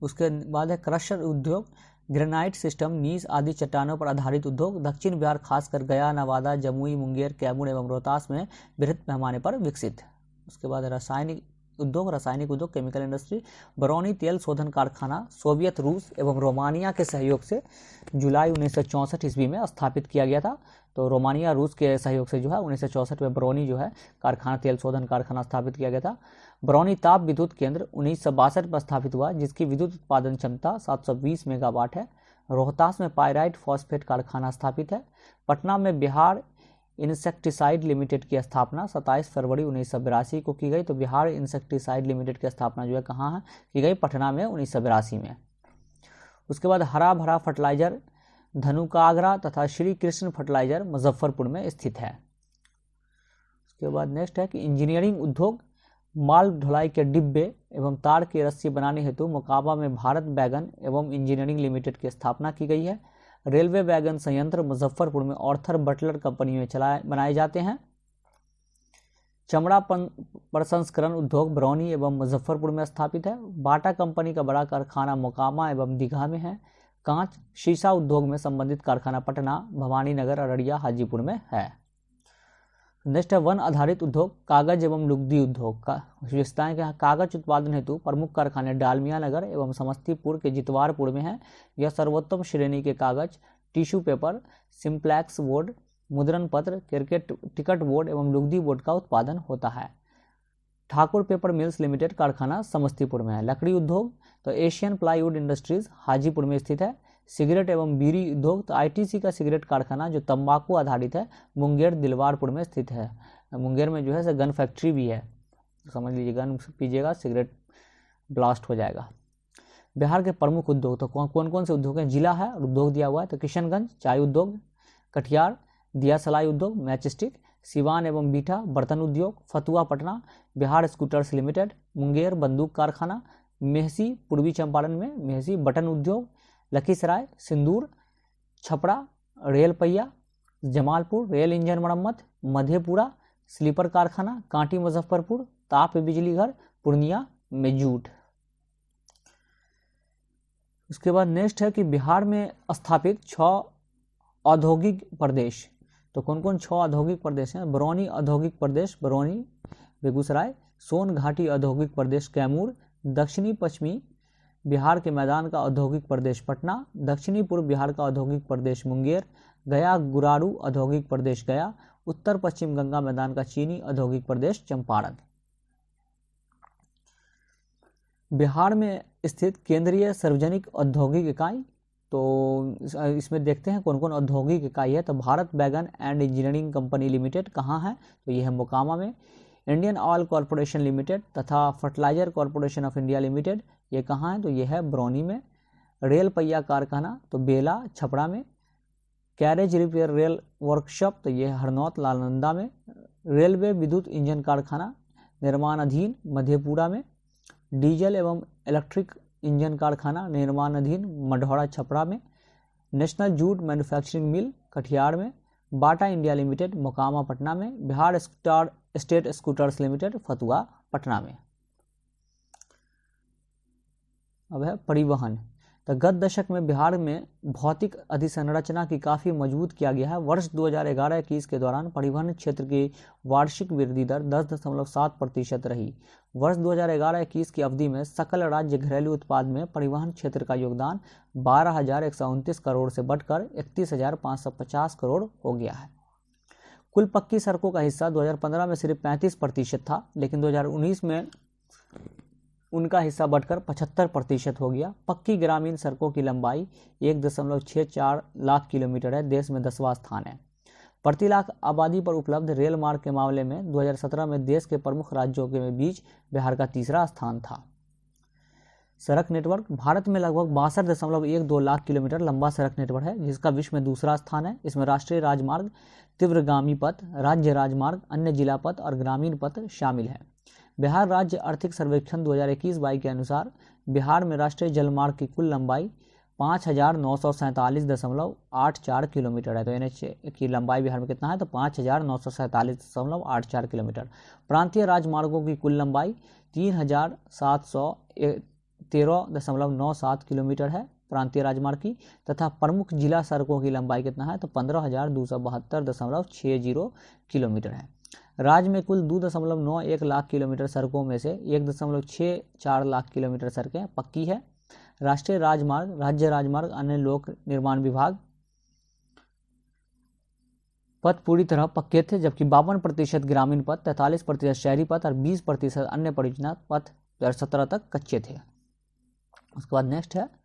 उसके बाद है क्रशर उद्योग, ग्रेनाइट सिस्टम, नीज आदि चट्टानों पर आधारित उद्योग दक्षिण बिहार खासकर गया, नवादा, जमुई, मुंगेर, कैमूर एवं रोहतास में बृहत पैमाने पर विकसित। उसके बाद रासायनिक उद्योग केमिकल इंडस्ट्री, बरौनी तेल शोधन कारखाना सोवियत रूस एवं रोमानिया के सहयोग से जुलाई 1964 ईस्वी में स्थापित किया गया था। तो रोमानिया रूस के सहयोग से जो है 1964 में बरौनी जो है कारखाना तेल शोधन कारखाना स्थापित किया गया था। बरौनी ताप विद्युत केंद्र 1962 में स्थापित हुआ, जिसकी विद्युत उत्पादन क्षमता 720 मेगावाट है। रोहतास में पायराइट फॉस्फेट कारखाना स्थापित है। पटना में बिहार इंसेक्टिसाइड लिमिटेड की स्थापना 27 फरवरी 1982 को की गई। तो बिहार इंसेक्टिसाइड लिमिटेड की स्थापना जो है कहाँ है की गई, पटना में 1982 में। उसके बाद हरा भरा फर्टिलाइजर धनुकागरा तथा श्री कृष्ण फर्टिलाइजर मुजफ्फरपुर में स्थित है। उसके बाद नेक्स्ट है कि इंजीनियरिंग उद्योग, माल ढुलाई के डिब्बे एवं तार की रस्सी बनाने हेतु मोकाबा में भारत बैगन एवं इंजीनियरिंग लिमिटेड की स्थापना की गई है। रेलवे वैगन संयंत्र मुजफ्फरपुर में ऑर्थर बटलर कंपनी में बनाए जाते हैं। चमड़ा प्रसंस्करण उद्योग बरौनी एवं मुजफ्फरपुर में स्थापित है। बाटा कंपनी का बड़ा कारखाना मोकामा एवं दीघा में है। कांच शीशा उद्योग में संबंधित कारखाना पटना, भवानीनगर, अररिया, हाजीपुर में है। नेक्स्ट है वन आधारित उद्योग, कागज एवं लुगदी उद्योग का विशेषताएं क्या है, कागज उत्पादन हेतु प्रमुख कारखाने डालमिया नगर एवं समस्तीपुर के जितवारपुर में है। यह सर्वोत्तम श्रेणी के कागज टिश्यू पेपर, सिंप्लेक्स बोर्ड, मुद्रण पत्र, क्रिकेट टिकट बोर्ड एवं लुगदी बोर्ड का उत्पादन होता है। ठाकुर पेपर मिल्स लिमिटेड कारखाना समस्तीपुर में है। लकड़ी उद्योग तो एशियन प्लाईवुड इंडस्ट्रीज हाजीपुर में स्थित है। सिगरेट एवं बीड़ी उद्योग तो आईटीसी का सिगरेट कारखाना जो तंबाकू आधारित है मुंगेर दिलवारपुर में स्थित है। मुंगेर में जो है गन फैक्ट्री भी है, समझ लीजिए, गन पीजिएगा सिगरेट ब्लास्ट हो जाएगा। बिहार के प्रमुख उद्योग तो कौन कौन से उद्योग हैं, जिला है और उद्योग दिया हुआ है तो किशनगंज चाय उद्योग, कटिहार दिया सलाई उद्योग मैचस्टिक, सिवान एवं बीठा बर्तन उद्योग, फतुआ पटना बिहार स्कूटर्स लिमिटेड, मुंगेर बंदूक कारखाना, मेहसी पूर्वी चंपारण में मेहसी बटन उद्योग, लखीसराय सिंदूर, छपरा रेल पहिया, जमालपुर रेल इंजन मरम्मत, मधेपुरा स्लीपर कारखाना, कांटी मुजफ्फरपुर ताप बिजली घर, पूर्णिया में जूट। उसके बाद नेक्स्ट है कि बिहार में स्थापित 6 औद्योगिक प्रदेश तो कौन कौन 6 औद्योगिक प्रदेश हैं, बरौनी औद्योगिक प्रदेश बरौनी बेगूसराय, सोन घाटी औद्योगिक प्रदेश कैमूर, दक्षिणी पश्चिमी बिहार के मैदान का औद्योगिक प्रदेश पटना, दक्षिणी पूर्व बिहार का औद्योगिक प्रदेश मुंगेर, गया गुरारू औद्योगिक प्रदेश गया, उत्तर पश्चिम गंगा मैदान का चीनी औद्योगिक प्रदेश चंपारण। बिहार में स्थित केंद्रीय सार्वजनिक औद्योगिक इकाई तो इसमें देखते हैं कौन कौन औद्योगिक इकाई है। तो भारत बैगन एंड इंजीनियरिंग कंपनी लिमिटेड कहाँ है, तो यह है मोकामा में। इंडियन ऑयल कॉरपोरेशन लिमिटेड तथा Fertilizer Corporation of India Limited ये कहाँ है, तो यह है बरौनी में। रेल पहिया कारखाना तो बेला छपरा में। कैरेज रिपेयर रेल वर्कशॉप तो यह हरनौत नालंदा में। रेलवे विद्युत इंजन कारखाना निर्माणाधीन मधेपुरा में। डीजल एवं इलेक्ट्रिक इंजन कारखाना निर्माणाधीन मढ़ौरा छपरा में। National jute manufacturing mill Katihar में। Bata India limited Mokama Patna में। Bihar state scooters limited Fatuha Patna में। अब है परिवहन तो गत दशक में बिहार में भौतिक अधिसंरचना की काफ़ी मजबूत किया गया है। वर्ष 2011-21 के दौरान परिवहन क्षेत्र की वार्षिक वृद्धि दर 10.7% रही। वर्ष 2011-21 की अवधि में सकल राज्य घरेलू उत्पाद में परिवहन क्षेत्र का योगदान 12,129 करोड़ से बढ़कर 31,550 करोड़ हो गया है। कुल पक्की सड़कों का हिस्सा 2015 में सिर्फ 35% था, लेकिन 2019 में उनका हिस्सा बढ़कर 75% हो गया। पक्की ग्रामीण सड़कों की लंबाई 1.64 लाख किलोमीटर है, देश में 10वां स्थान है। प्रति लाख आबादी पर उपलब्ध रेल मार्ग के मामले में 2017 में देश के प्रमुख राज्यों के बीच बिहार का तीसरा स्थान था। सड़क नेटवर्क भारत में लगभग 62.12 लाख किलोमीटर लंबा सड़क नेटवर्क है, जिसका विश्व में दूसरा स्थान है। इसमें राष्ट्रीय राजमार्ग, तीव्रगामी पथ, राज्य राजमार्ग, अन्य जिला पथ और ग्रामीण पथ शामिल है। बिहार राज्य आर्थिक सर्वेक्षण 2021-22 के अनुसार बिहार में राष्ट्रीय जलमार्ग की कुल लंबाई 5,947.84 किलोमीटर है। तो एनएच की लंबाई बिहार में कितना है, तो 5,947.84 किलोमीटर। प्रांतीय राजमार्गों की कुल लंबाई 3,713.97 किलोमीटर है प्रांतीय राजमार्ग की, तथा प्रमुख जिला सड़कों की लंबाई कितना है, तो 15,272.60 किलोमीटर है। राज्य में कुल 2.91 लाख किलोमीटर सड़कों में से 1.64 लाख किलोमीटर सड़कें पक्की है। राष्ट्रीय राजमार्ग, राज्य राजमार्ग, अन्य लोक निर्माण विभाग पथ पूरी तरह पक्के थे, जबकि 52% ग्रामीण पथ, 43% शहरी पथ और 20% अन्य परियोजना पथ 2017 तक कच्चे थे। उसके बाद नेक्स्ट है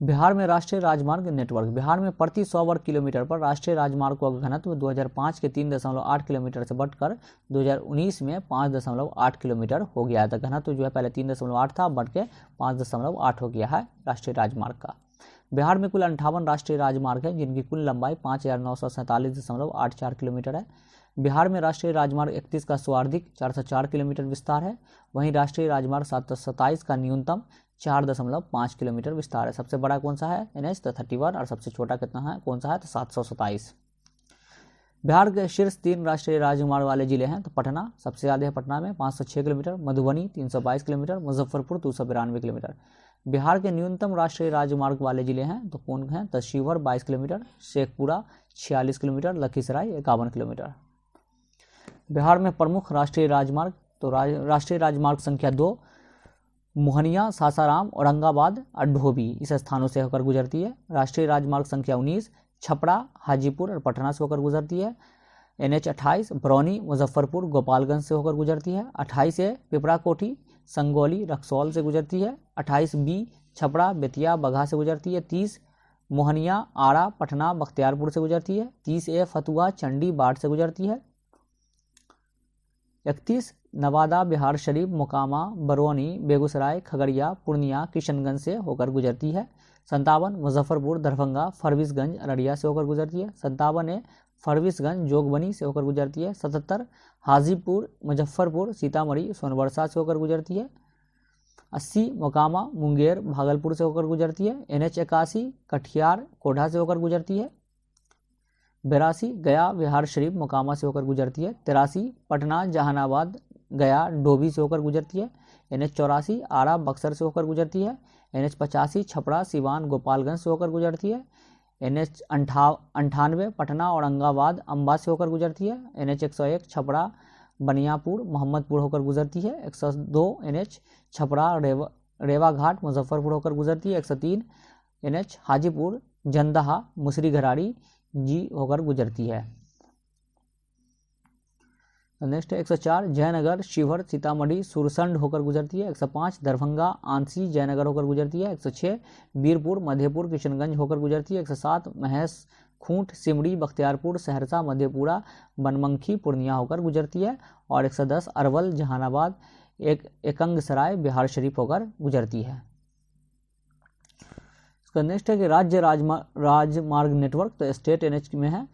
बिहार में राष्ट्रीय राजमार्ग नेटवर्क। बिहार में प्रति 100 वर्ग किलोमीटर पर राष्ट्रीय राजमार्गों का घनत्व 2005 के 3.8 किलोमीटर से बढ़कर 2019 में 5.8 किलोमीटर हो गया था। घनत्व जो है पहले 3.8 था, बढ़ के 5.8 हो गया है राष्ट्रीय राजमार्ग का। बिहार में कुल 58 राष्ट्रीय राजमार्ग है, जिनकी कुल लंबाई 5,947.84 किलोमीटर है। बिहार में राष्ट्रीय राजमार्ग 31 का सर्वाधिक 404 किलोमीटर विस्तार है, वहीं राष्ट्रीय राजमार्ग 727 का न्यूनतम 4.5 किलोमीटर विस्तार है। सबसे बड़ा कौन सा है, NH तो 31, और सबसे छोटा कितना है, कौन सा है, तो 727। बिहार के शीर्ष 3 राष्ट्रीय राजमार्ग वाले जिले हैं, तो पटना सबसे ज़्यादा है, पटना में 506 kilometre, Madhubani 322 kilometre, Muzaffarpur 292 kilometre. Bihar के न्यूनतम राष्ट्रीय राजमार्ग वाले जिले हैं तो कौन हैं, तो Sheohar 22 kilometre, Sheikhpura 46 kilometre, Lakhisarai 51 kilometre. Bihar में प्रमुख राष्ट्रीय राजमार्ग तो राष्ट्रीय राजमार्ग संख्या 2 मोहनिया, सासाराम, औरंगाबाद और ढोबी इस स्थानों से होकर गुजरती है। राष्ट्रीय राजमार्ग संख्या 19 छपरा, हाजीपुर और पटना से होकर गुजरती है। NH 28 बरौनी, मुजफ्फरपुर, गोपालगंज से होकर गुजरती है। 28 ए पिपरा कोठी, संगौली, रक्सौल से गुजरती है। 28B छपरा, बेतिया, बगहा से गुजरती है। 30 मोहनिया, आरा, पटना, बख्तियारपुर से गुजरती है। 30A फतुहा, चंडी, बाढ़ से गुजरती है। 31 नवादा, बिहार शरीफ, मोकामा, बरौनी, बेगूसराय, खगड़िया, पूर्णिया, किशनगंज से होकर गुजरती है। 57 मुजफ्फरपुर, दरभंगा, फरबिसगंज, अररिया से होकर गुजरती है। 57A फरबिसगंज, जोगबनी से होकर गुजरती है। 77 हाजीपुर, मुजफ्फरपुर, सीतामढ़ी, सोनबरसा से होकर गुजरती है। 80 मोकामा, मुंगेर, भागलपुर से होकर गुजरती है। NH 81 कटिहार, कोढ़ा से होकर गुजरती है। 82 गया, बिहार शरीफ, मोकामा से होकर गुजरती है। 83 पटना, जहानाबाद, गया, डोभी से होकर गुजरती है। NH 84 आरा, बक्सर से होकर गुजरती है। NH 85 छपरा, सिवान, गोपालगंज से होकर गुजरती है। NH 98 पटना, औरंगाबाद, अम्बा से होकर गुजरती है। NH 101 छपरा, बनियापुर, मोहम्मदपुर होकर गुजरती है। 102 NH छपरा, रेवाघाट, मुजफ्फरपुर होकर गुजरती है। 103 NH हाजीपुर, जंदाहा, मुसरी घरारी जी होकर गुजरती है। नेक्स्ट है 104 जयनगर, शिवहर, सीतामढ़ी, सुरसंड होकर गुजरती है। 105 दरभंगा, आंसी, जयनगर होकर गुजरती है। 106 बीरपुर, मधेपुर, किशनगंज होकर गुजरती है। 107 महेश खूंट, सिमड़ी, बख्तियारपुर, सहरसा, मधेपुरा, बनमनखी, पूर्णिया होकर गुजरती है। और 110 अरवल, जहानाबाद, एकंगसराय, बिहार शरीफ होकर गुजरती है। इसका नेक्स्ट है कि राज्य राजमार्ग नेटवर्क, तो स्टेट NH में है।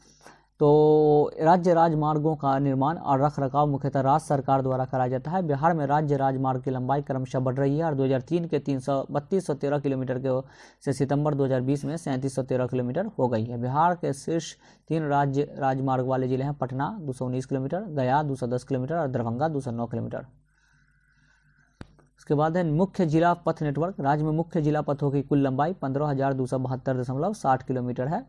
तो राज्य राजमार्गों का निर्माण और रखरखाव मुख्यतः राज्य सरकार द्वारा कराया जाता है। बिहार में राज्य राजमार्ग की लंबाई क्रमशः बढ़ रही है और 2003 के 3213 किलोमीटर के से सितंबर 2020 में 3713 किलोमीटर हो गई है। बिहार के शीर्ष 3 राज्य राजमार्ग वाले जिले हैं पटना 219 किलोमीटर, गया 210 किलोमीटर और दरभंगा 209 किलोमीटर। इसके बाद है मुख्य जिला पथ नेटवर्क। राज्य में मुख्य जिला पथों की कुल लंबाई 15,272.60 किलोमीटर है।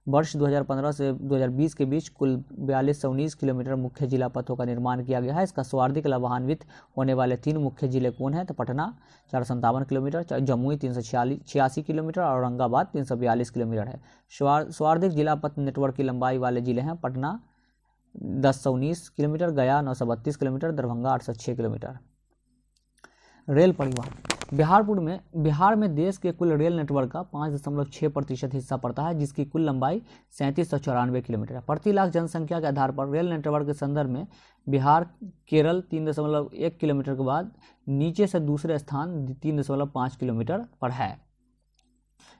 वर्ष 2015 से 2020 के बीच कुल 4219 किलोमीटर मुख्य जिला पथों का निर्माण किया गया है। इसका सर्वाधिक लाभान्वित होने वाले 3 मुख्य जिले कौन हैं? तो पटना 457 किलोमीटर, जमुई 386 किलोमीटर और औरंगाबाद 342 किलोमीटर है। सर्वाधिक जिला पथ नेटवर्क की लंबाई वाले जिले हैं पटना 1019 किलोमीटर, गया 932 किलोमीटर, दरभंगा 806 किलोमीटर। रेल परिवहन। बिहार में देश के कुल रेल नेटवर्क का 5.6% हिस्सा पड़ता है, जिसकी कुल लंबाई 3794 किलोमीटर है। प्रति लाख जनसंख्या के आधार पर रेल नेटवर्क के संदर्भ में बिहार केरल 3.1 किलोमीटर के बाद नीचे से दूसरे स्थान 3.5 किलोमीटर पर है।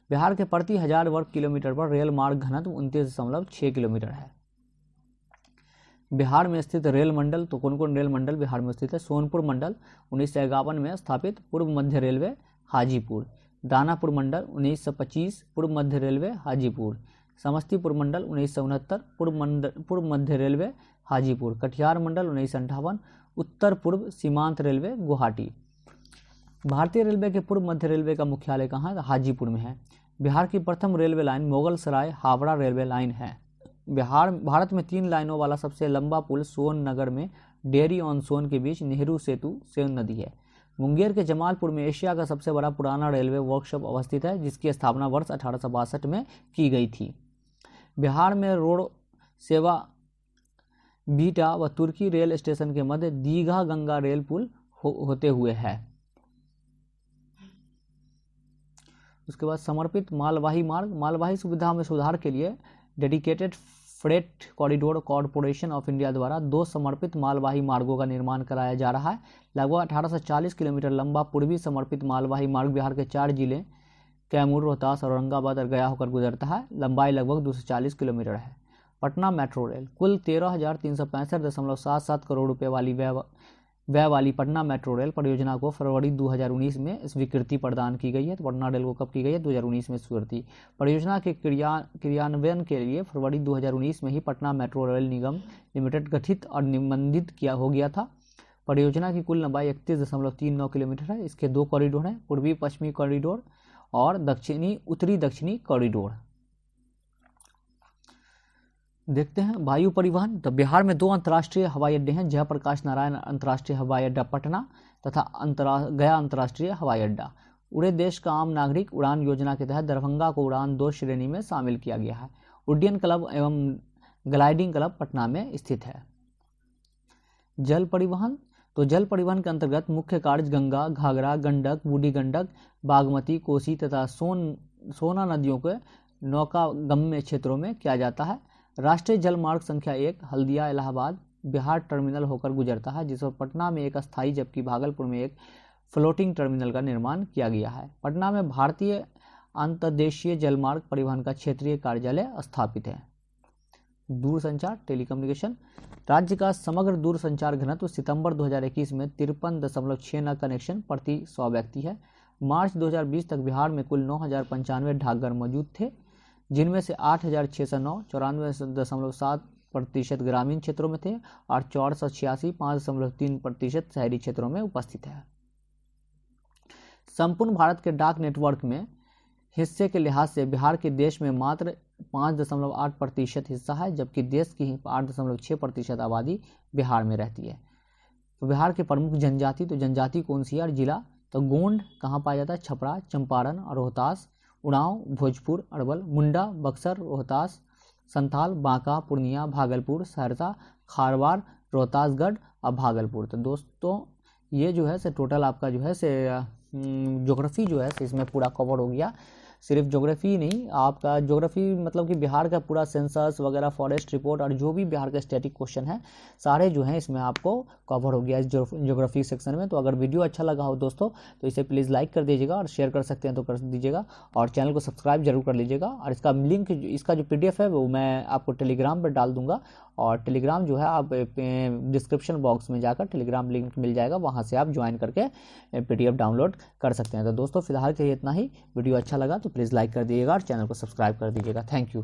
बिहार के प्रति 1000 वर्ग किलोमीटर पर रेल मार्ग घनत्व 29.6 किलोमीटर है। बिहार में स्थित रेल मंडल, तो कौन कौन रेल मंडल बिहार में स्थित है? सोनपुर मंडल 1951 में स्थापित पूर्व मध्य रेलवे हाजीपुर, दानापुर मंडल 1925 पूर्व मध्य रेलवे हाजीपुर, समस्तीपुर मंडल 1969 पूर्व मध्य रेलवे हाजीपुर, कटिहार मंडल 1958 उत्तर पूर्व सीमांत रेलवे गुवाहाटी। भारतीय रेलवे के पूर्व मध्य रेलवे का मुख्यालय कहाँ है? हाजीपुर में है। बिहार की प्रथम रेलवे लाइन मुगल सराय हावड़ा रेलवे लाइन है। भारत में 3 लाइनों वाला सबसे लंबा पुल सोन नगर में डेयरी ऑन सोन के बीच नेहरू सेतु सोन नदी है। मुंगेर के जमालपुर में एशिया का सबसे बड़ा पुराना रेलवे वर्कशॉप अवस्थित है, जिसकी स्थापना वर्ष 1862 में की गई थी। बिहार में रोड सेवा बीटा व तुर्की रेल स्टेशन के मध्य दीघा गंगा रेल पुल होते हुए है। उसके बाद समर्पित मालवाही मार्ग। मालवाही सुविधा में सुधार के लिए dedicated freight corridor corporation of India द्वारा 2 समर्पित मालवाही मार्गों का निर्माण कराया जा रहा है। लगभग 1840 किलोमीटर लंबा पूर्वी समर्पित मालवाही मार्ग बिहार के 4 जिले कैमूर, रोहतास, औरंगाबाद और गया होकर गुजरता है। लंबाई लगभग 240 किलोमीटर है। पटना मेट्रो रेल कुल 13,365.77 करोड़ रुपये वाली व्यय वाली पटना मेट्रो रेल परियोजना को फरवरी 2019 में स्वीकृति प्रदान की गई है। तो पटना रेल को कब की गई है? 2019 में स्वीकृति। परियोजना के क्रियान्वयन के लिए फरवरी 2019 में ही पटना मेट्रो रेल निगम लिमिटेड गठित और निबंधित हो गया था। परियोजना की कुल लंबाई 31.39 किलोमीटर है। इसके 2 कॉरिडोर हैं, पूर्वी पश्चिमी कॉरिडोर और उत्तरी दक्षिणी कॉरिडोर। देखते हैं वायु परिवहन। तो बिहार में 2 अंतर्राष्ट्रीय हवाई अड्डे हैं, जयप्रकाश नारायण अंतर्राष्ट्रीय हवाई अड्डा पटना, तथा गया अंतर्राष्ट्रीय हवाई अड्डा। उड़े देश का आम नागरिक उड़ान योजना के तहत दरभंगा को उड़ान 2 श्रेणी में शामिल किया गया है। उड्डयन क्लब एवं ग्लाइडिंग क्लब पटना में स्थित है। जल परिवहन, तो जल परिवहन के अंतर्गत मुख्य कार्य गंगा, घाघरा, गंडक, बूढ़ी गंडक, बागमती, कोसी तथा सोना नदियों के नौकागम्य क्षेत्रों में किया जाता है। राष्ट्रीय जल मार्ग संख्या 1 हल्दिया इलाहाबाद बिहार टर्मिनल होकर गुजरता है, जिस पर पटना में एक अस्थायी जबकि भागलपुर में एक फ्लोटिंग टर्मिनल का निर्माण किया गया है। पटना में भारतीय अंतर्देशीय जलमार्ग परिवहन का क्षेत्रीय कार्यालय स्थापित है। दूरसंचार टेलीकम्युनिकेशन, राज्य का समग्र दूरसंचार घनत्व सितंबर 2021 में 53.69 कनेक्शन प्रति 100 व्यक्ति है। मार्च 2020 तक बिहार में कुल 9,095 डाकघर मौजूद थे, जिनमें से 8,609 94.7% ग्रामीण क्षेत्रों में थे और 486 5.3% शहरी क्षेत्रों में उपस्थित है। संपूर्ण भारत के डाक नेटवर्क में हिस्से के लिहाज से बिहार के देश में मात्र 5.8% हिस्सा है, जबकि देश की 8.6% आबादी बिहार में रहती है। तो बिहार के प्रमुख जनजाति, तो जनजाति कौन सी है और जिला, तो गोंड कहाँ पाया जाता है, छपरा, चंपारण और रोहतास, उड़ांव, भोजपुर, अरवल, मुंडा, बक्सर, रोहतास, संथाल, बांका, पूर्णिया, भागलपुर, सहरसा, खारवाड़, रोहतासगढ़ और भागलपुर। तो दोस्तों ये जो है से टोटल आपका जो है से ज्योग्राफी जो है इसमें पूरा कवर हो गया। सिर्फ ज्योग्राफी नहीं, आपका ज्योग्राफी मतलब कि बिहार का पूरा सेंसस वगैरह, फॉरेस्ट रिपोर्ट और जो भी बिहार का स्टैटिक क्वेश्चन है सारे जो हैं इसमें आपको कवर हो गया इस ज्योग्राफी सेक्शन में। तो अगर वीडियो अच्छा लगा हो दोस्तों तो इसे प्लीज़ लाइक कर दीजिएगा और शेयर कर सकते हैं तो कर दीजिएगा और चैनल को सब्सक्राइब जरूर कर लीजिएगा। और इसका लिंक, इसका जो PDF है वो मैं आपको टेलीग्राम पर डाल दूंगा और टेलीग्राम जो है आप डिस्क्रिप्शन बॉक्स में जाकर टेलीग्राम लिंक मिल जाएगा, वहाँ से आप ज्वाइन करके PDF डाउनलोड कर सकते हैं। तो दोस्तों फिलहाल के लिए इतना ही। वीडियो अच्छा लगा तो प्लीज़ लाइक कर दीजिएगा और चैनल को सब्सक्राइब कर दीजिएगा। Thank you.